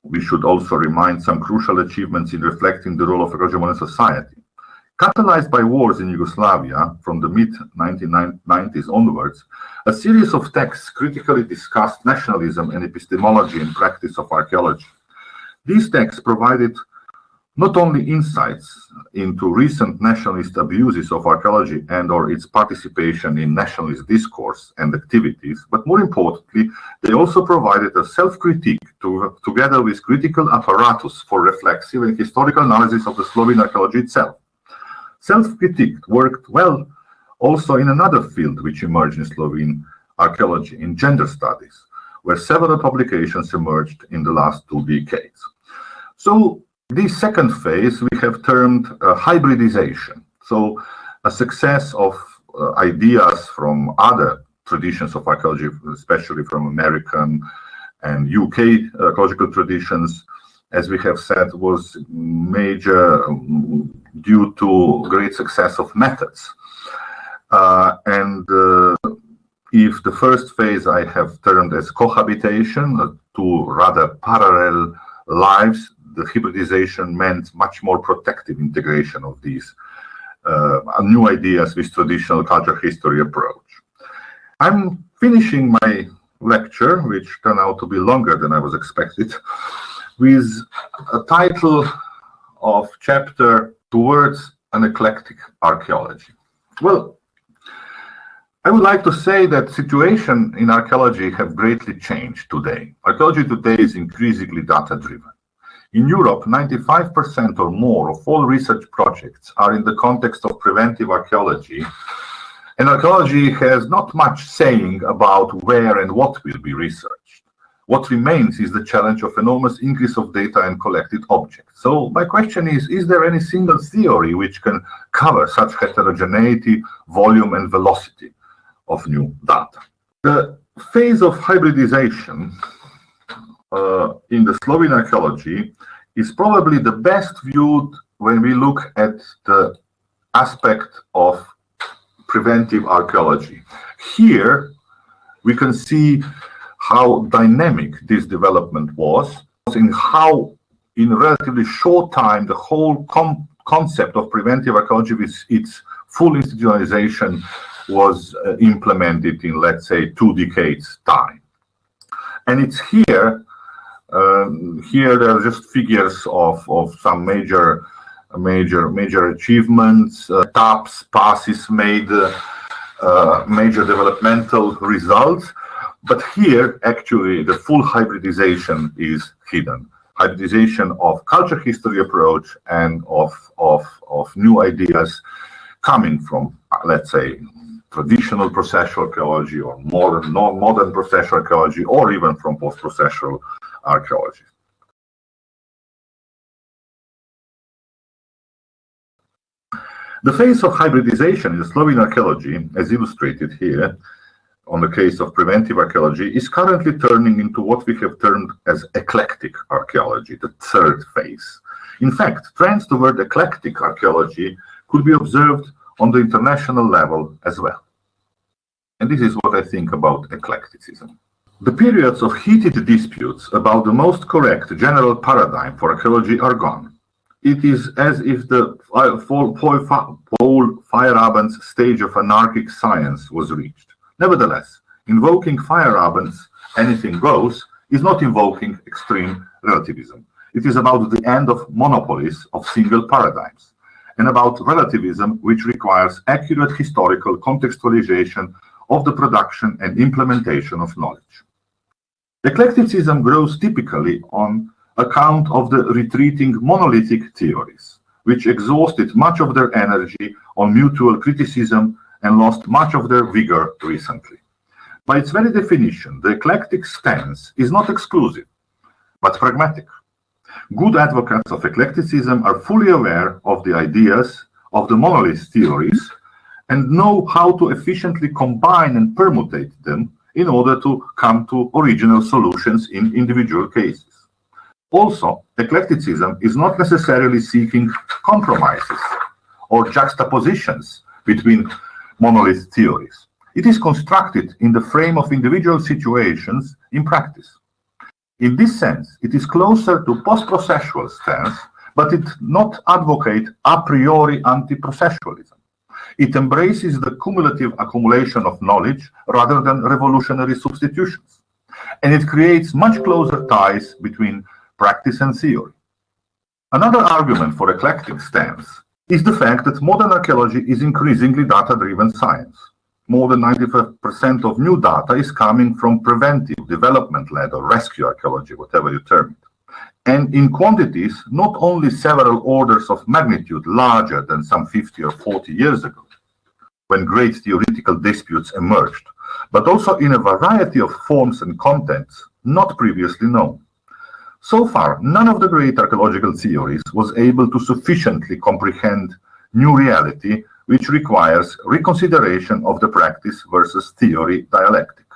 we should also remind some crucial achievements in reflecting the role of archaeology in modern society. Catalyzed by wars in Yugoslavia from the mid-1990s onwards, a series of texts critically discussed nationalism and epistemology and practice of archaeology. These texts provided not only insights into recent nationalist abuses of archaeology and/or its participation in nationalist discourse and activities, but more importantly, they also provided a self-critique together with critical apparatus for reflexive and historical analysis of the Slovene archaeology itself. Self-critique worked well also in another field which emerged in Slovene archaeology, in gender studies, where several publications emerged in the last 2 decades. So, this second phase we have termed hybridisation. So a success of ideas from other traditions of archaeology, especially from American and UK archaeological traditions, as we have said, was major due to great success of methods. If the first phase I have termed as cohabitation, two rather parallel lives, the hybridization meant much more protective integration of these new ideas with traditional culture history approach. I'm finishing my lecture, which turned out to be longer than I was expected, with a title of chapter Towards an Eclectic Archaeology. Well, I would like to say that situation in archaeology have greatly changed today. Archaeology today is increasingly data-driven. In Europe, 95% or more of all research projects are in the context of preventive archaeology, and archaeology has not much saying about where and what will be researched. What remains is the challenge of enormous increase of data and collected objects. So my question is there any single theory which can cover such heterogeneity, volume, and velocity of new data? The phase of hybridization in the Slovene archaeology is probably the best viewed when we look at the aspect of preventive archaeology. Here we can see how dynamic this development was, in how in a relatively short time the whole concept of preventive archaeology with its full institutionalization was implemented in, let's say, 2 decades time. And it's here there are just figures of some major achievements, taps, passes made, major developmental results. But here, actually, the full hybridization is hidden. Hybridization of culture history approach and of new ideas coming from, let's say, traditional processual archaeology or modern processual archaeology, or even from post-processual archaeology. The phase of hybridization in the Slovene archaeology, as illustrated here on the case of preventive archaeology, is currently turning into what we have termed as eclectic archaeology, the third phase. In fact, trends toward eclectic archaeology could be observed on the international level as well. And this is what I think about eclecticism. The periods of heated disputes about the most correct general paradigm for archaeology are gone. it is as if the Paul Feyerabend's stage of anarchic science was reached. Nevertheless, invoking Feyerabend's anything goes is not invoking extreme relativism. It is about the end of monopolies of single paradigms, and about relativism which requires accurate historical contextualization of the production and implementation of knowledge. Eclecticism grows typically on account of the retreating monolithic theories, which exhausted much of their energy on mutual criticism and lost much of their vigor recently. By its very definition, the eclectic stance is not exclusive, but pragmatic. Good advocates of eclecticism are fully aware of the ideas of the monolith theories and know how to efficiently combine and permutate them in order to come to original solutions in individual cases. Also, eclecticism is not necessarily seeking compromises or juxtapositions between monolith theories. It is constructed in the frame of individual situations in practice. In this sense, it is closer to post-processual stance, but it does not advocate a priori anti-processualism. It embraces the cumulative accumulation of knowledge rather than revolutionary substitutions. And it creates much closer ties between practice and theory. Another argument for eclectic stance is the fact that modern archaeology is increasingly data-driven science. More than 95% of new data is coming from preventive, development-led, or rescue archaeology, whatever you term it. And in quantities, not only several orders of magnitude larger than some 50 or 40 years ago, when great theoretical disputes emerged, but also in a variety of forms and contents not previously known. So far, none of the great archaeological theories was able to sufficiently comprehend new reality, which requires reconsideration of the practice versus theory dialectic.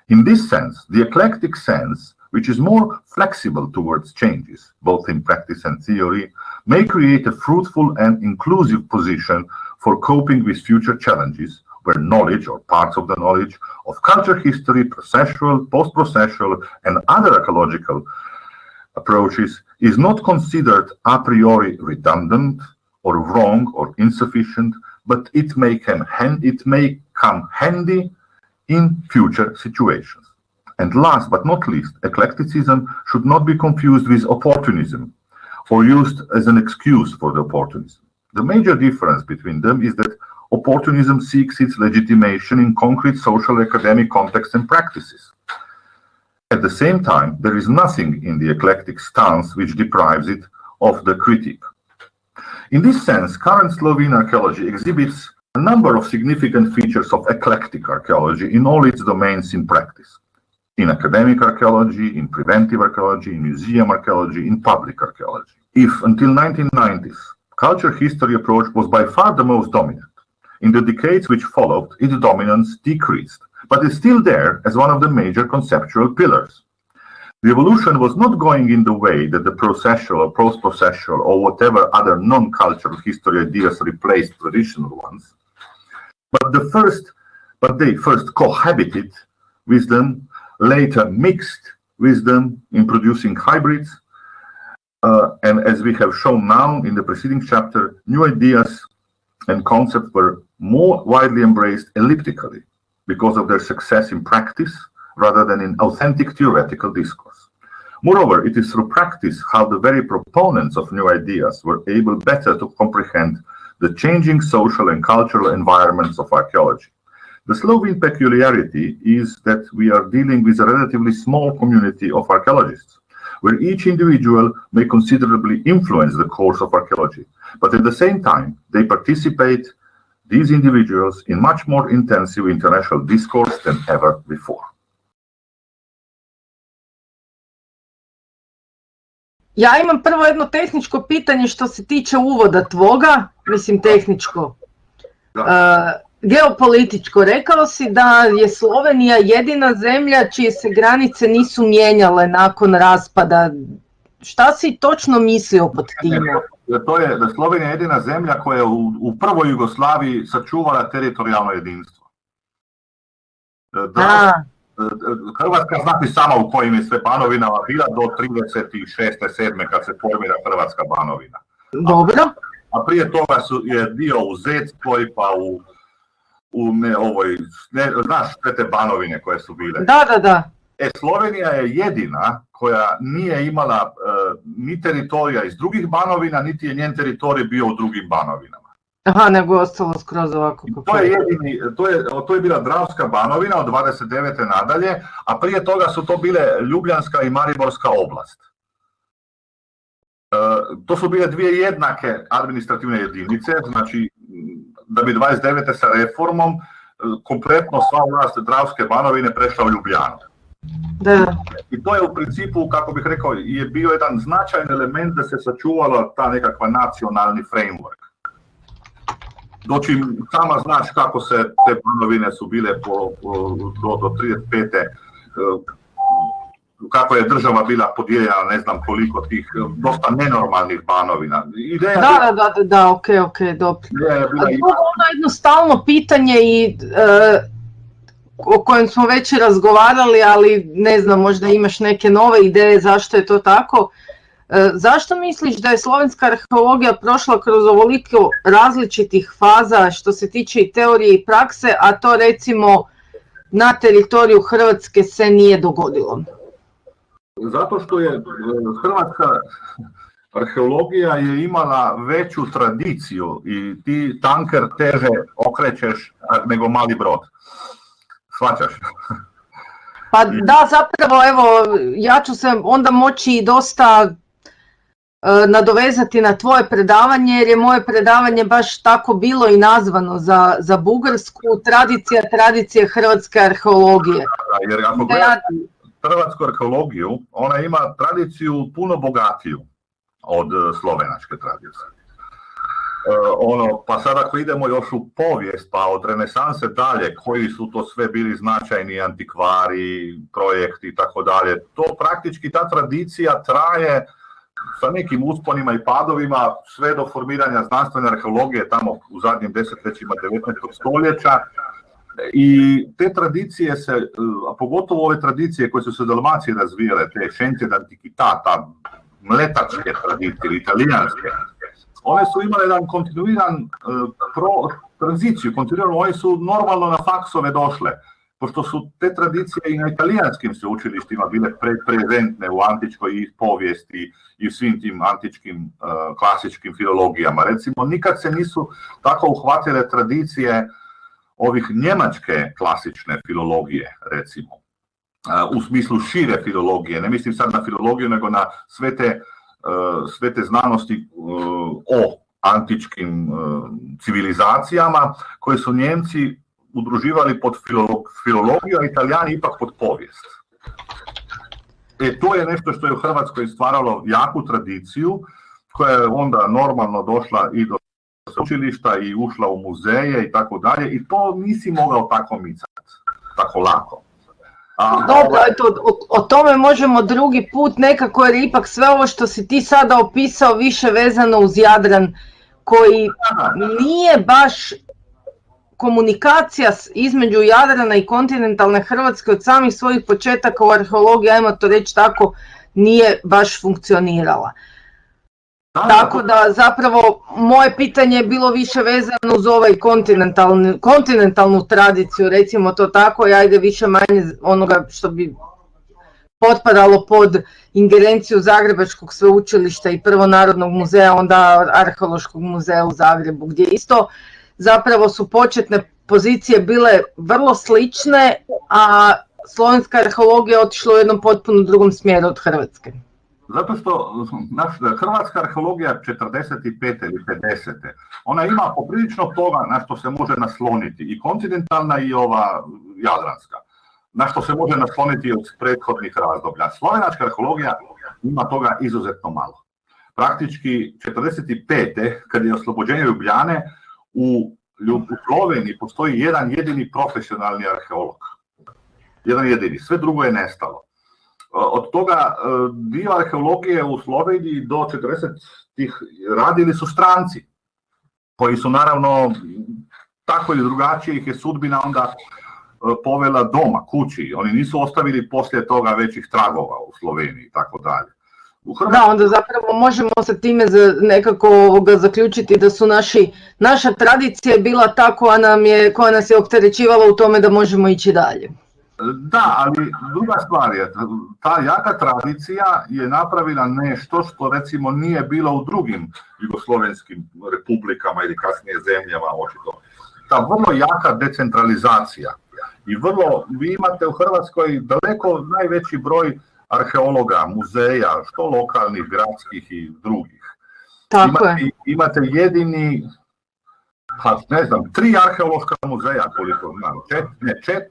In this sense, the eclectic sense, which is more flexible towards changes, both in practice and theory, may create a fruitful and inclusive position for coping with future challenges, where knowledge or parts of the knowledge of culture history, processual, post-processual, and other archaeological approaches is not considered a priori redundant or wrong or insufficient, but it may come handy in future situations. And last but not least, eclecticism should not be confused with opportunism or used as an excuse for the opportunism. The major difference between them is that opportunism seeks its legitimation in concrete social academic contexts and practices. At the same time, there is nothing in the eclectic stance which deprives it of the critique. In this sense, current Slovene archaeology exhibits a number of significant features of eclectic archaeology in all its domains in practice. In academic archaeology, in preventive archaeology, in museum archaeology, in public archaeology. If until 1990s, culture history approach was by far the most dominant, in the decades which followed, its dominance decreased, but is still there as one of the major conceptual pillars. The evolution was not going in the way that the processual or post-processual or whatever other non-cultural history ideas replaced traditional ones, but they first cohabited with them, later mixed with them in producing hybrids, and as we have shown now in the preceding chapter, new ideas and concepts were more widely embraced elliptically because of their success in practice rather than in authentic theoretical discourse. Moreover, it is through practice how the very proponents of new ideas were able better to comprehend the changing social and cultural environments of archaeology. The Slovene peculiarity is that we are dealing with a relatively small community of archaeologists, where each individual may considerably influence the course of archaeology, but at the same time, they participate, these individuals, in much more intensive international discourse than ever before. Ja imam prvo jedno tehničko pitanje što se tiče uvoda tvoga, mislim tehničko. Geopolitičko, rekao si da je Slovenija jedina zemlja čije se granice nisu mijenjale nakon raspada. Šta si točno mislio pod time? To je da Slovenija je jedina zemlja koja je u prvoj Jugoslaviji sačuvala teritorijalno jedinstvo. Hrvatska znati sama u kojim je sve banovinama bila do 36. 7. kad se formira Hrvatska banovina. Dobro. A prije toga je dio u Zetskoj, pa znaš sve te banovine koje su bile. Da. Slovenija je jedina koja nije imala ni teritorija iz drugih banovina, niti je njen teritorij bio u drugim banovinama. Aha, nego je ostalo skroz ovako. To je bila Dravska banovina od 29. nadalje, a prije toga su to bile Ljubljanska i Mariborska oblast. To su bile dvije jednake administrativne jedinice, znači da bi 29. sa reformom kompletno sva vlast Dravske banovine prešla u Ljubljanu. Da. I to je u principu, kako bih rekao, je bio jedan značajan element da se sačuvala ta nekakva nacionalni framework. Doći sama znaš kako se te banovine su bile do 35. Kako je država bila podijeljena, ne znam koliko tih dosta nenormalnih banovina. Da, ok, dobro. To je ono jedno stalno pitanje o kojem smo već razgovarali, ali ne znam, možda imaš neke nove ideje zašto je to tako. Zašto misliš da je slovenska arheologija prošla kroz ovoliko različitih faza što se tiče i teorije i prakse, a to recimo na teritoriju Hrvatske se nije dogodilo? Zato što je hrvatska arheologija je imala veću tradiciju i ti tanker teže okrećeš nego mali brod. Shvaćaš? Pa da, zapravo, evo, ja ću se onda moći i dosta nadovezati na tvoje predavanje, jer je moje predavanje baš tako bilo i nazvano za bugarsku tradicije hrvatske arheologije. Jer ako gledate hrvatsku arheologiju, ona ima tradiciju puno bogatiju od slovenačke tradicije. Pa sad ako idemo još u povijest, pa od renesanse dalje, koji su to sve bili značajni antikvari, projekti i tako dalje, to praktički ta tradicija traje sa nekim usponima i padovima sve do formiranja znanstvene arheologije tamo u zadnjim desetljećima 19. stoljeća. I te tradicije se, a pogotovo ove tradicije koje su se u Dalmaciji razvijale, te scienze d'antichità, mletačke tradicije, italijanske, one su imale jedan kontinuiran tranziciju, one su normalno na faksove došle, pošto su te tradicije i na italijanskim sveučilištima bile prezentne u antičkoj povijesti i u svim tim antičkim klasičkim filologijama. Recimo, nikad se nisu tako uhvatile tradicije ovih njemačke klasične filologije, recimo, u smislu šire filologije, ne mislim sad na filologiju, nego na sve te znanosti o antičkim civilizacijama koje su Njemci udruživali pod filologiju, a Italijani ipak pod povijest. To je nešto što je u Hrvatskoj stvaralo jaku tradiciju, koja je onda normalno došla i do sveučilišta i ušla u muzeje i tako dalje, i to nisi mogao tako micati, tako lako. Dobro, o tome možemo drugi put nekako, jer ipak sve ovo što si ti sada opisao više vezano uz Jadran, koji nije baš komunikacija između Jadrana i kontinentalne Hrvatske od samih svojih početaka u arheologiji, ajmo to reći tako, nije baš funkcionirala. Tako da zapravo moje pitanje je bilo više vezano uz ovaj kontinentalnu tradiciju, recimo to tako, i ajde više manje onoga što bi potpadalo pod ingerenciju Zagrebačkog sveučilišta i prvo Narodnog muzeja, onda Arheološkog muzeja u Zagrebu, gdje isto zapravo su početne pozicije bile vrlo slične, a slovenska arheologija otišla u jednom potpuno drugom smjeru od Hrvatske. Zato što hrvatska arheologija 45. ili 50. ona ima poprilično toga na što se može nasloniti, i kontinentalna i ova jadranska, na što se može nasloniti od prethodnih razdoblja. Slovenačka arheologija ima toga izuzetno malo. Praktički 45. kad je oslobođenje Ljubljane, u Sloveniji postoji jedan jedini profesionalni arheolog. Jedan jedini, sve drugo je nestalo. Od toga dio arheologije u Sloveniji do 40-ih radili su stranci, koji su naravno tako ili drugačije ih je sudbina onda povela doma, kući. Oni nisu ostavili poslije toga većih tragova u Sloveniji i tako dalje. Da, onda zapravo možemo sa time nekako zaključiti da su naša tradicija bila ta koja nas je opterećivala u tome da možemo ići dalje. Da, ali druga stvar je, ta jaka tradicija je napravila nešto što recimo nije bilo u drugim jugoslovenskim republikama ili kasnije zemljama, očito. Ta vrlo jaka decentralizacija i vi imate u Hrvatskoj daleko najveći broj arheologa, muzeja, što lokalnih, gradskih i drugih. Imate jedini, pa ne znam, 3 arheološka muzeja, koliko znam,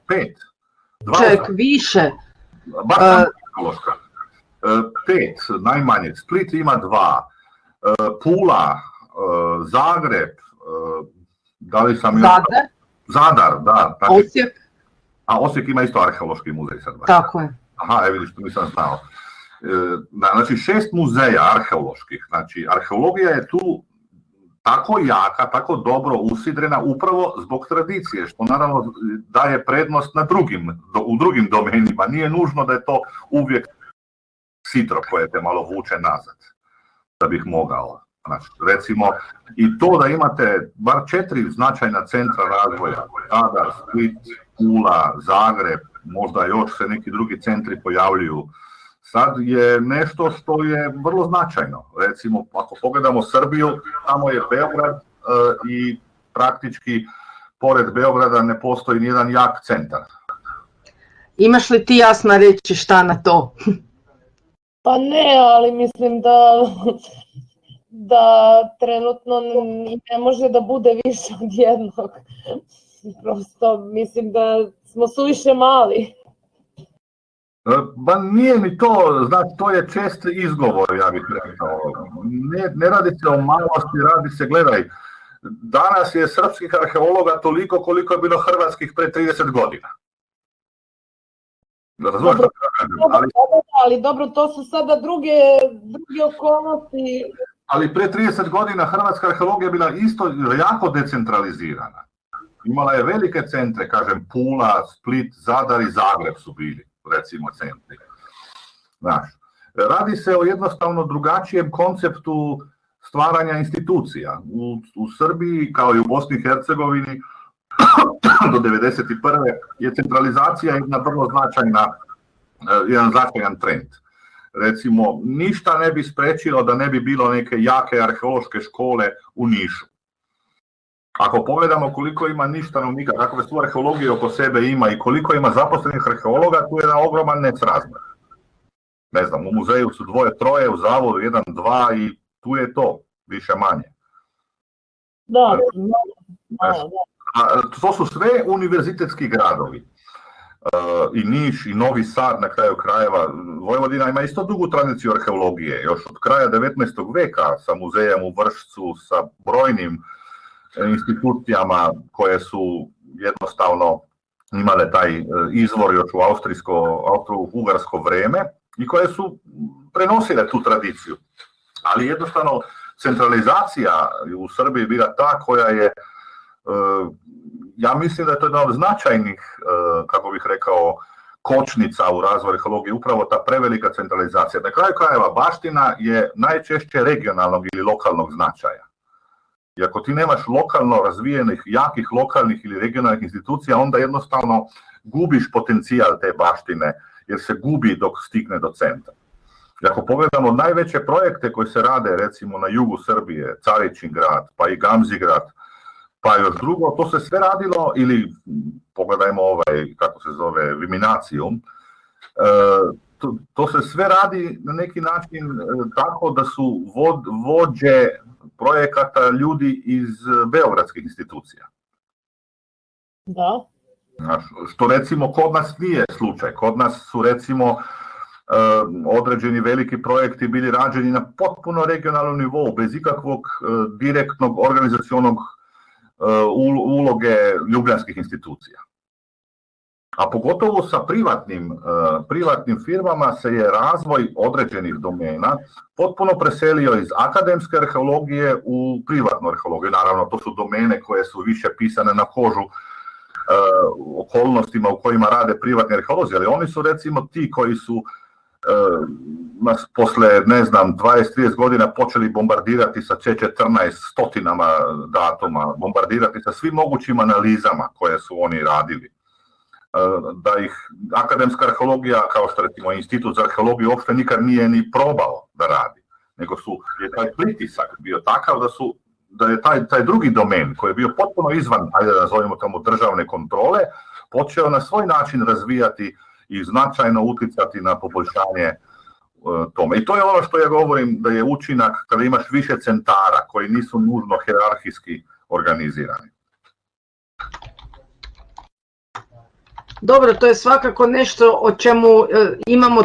5. Ček, više. Baš samo arheološka. 5, najmanje. Split ima 2. Pula, Zagreb, da li sam... Zadar, da. Osijek. A Osijek ima isto arheološki muzej sad. Tako je. Aha, vidiš, to nisam znao. Znači, 6 muzeja arheoloških. Znači, arheologija je tu tako jaka, tako dobro usidrena upravo zbog tradicije, što naravno daje prednost u drugim domenima. Nije nužno da je to uvijek sitro koje te malo vuče nazad, da bih mogao. Znači, recimo, i to da imate bar 4 značajna centra razvoja, Zadar, Split, Pula, Zagreb, možda još se neki drugi centri pojavljuju, sad je nešto što je vrlo značajno. Recimo, ako pogledamo Srbiju, tamo je Beograd i praktički pored Beograda ne postoji nijedan jak centar. Imaš li ti jasno reći šta na to? Pa ne, ali mislim da trenutno ne može da bude više od jednog. Prosto mislim da smo suviše mali. Ba nije mi to, znači to je čest izgovor, ja bih rekao. Ne radi se o malosti, radi se, gledaj, danas je srpskih arheologa toliko koliko je bilo hrvatskih pre 30 godina. Dobro, ali dobro, to su sada druge okolnosti. Ali pre 30 godina hrvatska arheologija je bila isto jako decentralizirana. Imala je velike centre, kažem, Pula, Split, Zadar i Zagreb su bili, recimo, centri. Znaš, radi se o jednostavno drugačijem konceptu stvaranja institucija. U Srbiji, kao i u Bosni i Hercegovini, do 1991. je centralizacija jedan značajan trend. Recimo, ništa ne bi sprečilo da ne bi bilo neke jake arheološke škole u Nišu. Ako pogledamo koliko ima stanovnika, kakve su arheologije oko sebe ima i koliko ima zaposlenih arheologa, tu je jedan ogroman nesrazmjer. Ne znam, u muzeju su 2-3, u zavodu 1-2 i tu je to, više manje. Da. To su sve univerzitetski gradovi. I Niš, i Novi Sad na kraju krajeva. Vojvodina ima isto dugu tradiciju arheologije, još od kraja 19. veka sa muzejem u Vršcu, sa brojnim institucijama koje su jednostavno imale taj izvor još u austro-ugarsko vreme i koje su prenosile tu tradiciju. Ali jednostavno centralizacija u Srbiji bila ta koja je, ja mislim da je to jedna od značajnih, kako bih rekao, kočnica u razvoju arheologije, upravo ta prevelika centralizacija. Na kraju krajeva baština je najčešće regionalnog ili lokalnog značaja. I ako ti nemaš lokalno razvijenih, jakih lokalnih ili regionalnih institucija, onda jednostavno gubiš potencijal te baštine, jer se gubi dok stigne do centra. I ako pogledamo najveće projekte koji se rade, recimo na jugu Srbije, Caričin grad, pa i Gamzi grad, pa još drugo, to se sve radilo, ili pogledajmo kako se zove, Viminacijum, to se sve radi na neki način tako da su vođe projekata ljudi iz beogradskih institucija. Da. Što recimo kod nas nije slučaj. Kod nas su recimo određeni veliki projekti bili rađeni na potpuno regionalnom nivou, bez ikakvog direktnog organizacionog uloge ljubljanskih institucija. A pogotovo sa privatnim firmama se je razvoj određenih domena potpuno preselio iz akademske arheologije u privatnu arheologiju. Naravno, to su domene koje su više pisane na kožu okolnostima u kojima rade privatni arheolozi, ali oni su recimo ti koji su posle, ne znam, 20-30 godina počeli bombardirati sa C14 stotinama datuma, bombardirati sa svim mogućim analizama koje su oni radili. Da ih akademska arheologija, kao što recimo Institut za arheologiju, uopšte nikad nije ni probao da radi, nego je taj pritisak bio takav da je taj drugi domen koji je bio potpuno izvan, ajde da nazovemo tamo, državne kontrole, počeo na svoj način razvijati i značajno utjecati na poboljšanje tome. I to je ono što ja govorim, da je učinak kada imaš više centara koji nisu nužno hijerarhijski organizirani. Dobro, to je svakako nešto o čemu imamo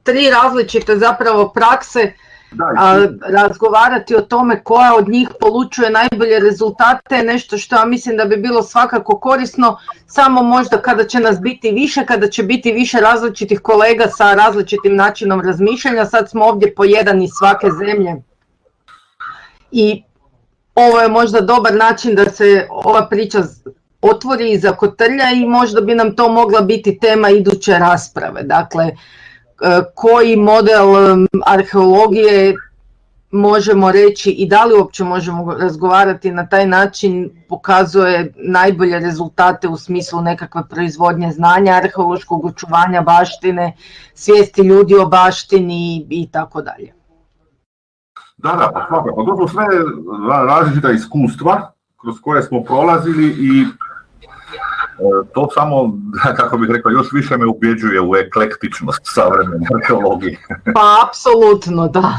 tri različite zapravo prakse, razgovarati o tome koja od njih polučuje najbolje rezultate, nešto što ja mislim da bi bilo svakako korisno, samo možda kada će nas biti više, kada će biti više različitih kolega sa različitim načinom razmišljanja. Sad smo ovdje po jedan iz svake zemlje i ovo je možda dobar način da se ova priča otvori i zakotrlja i možda bi nam to mogla biti tema iduće rasprave. Dakle, koji model arheologije možemo reći i da li uopće možemo razgovarati na taj način pokazuje najbolje rezultate u smislu nekakve proizvodnje znanja, arheološkog očuvanja baštine, svijesti ljudi o baštini i tako dalje. Da, pa svakako. To su sve različita iskustva kroz koje smo prolazili i to samo, kako bih rekao, još više me ubjeđuje u eklektičnost savremene arheologije. Pa, apsolutno, da.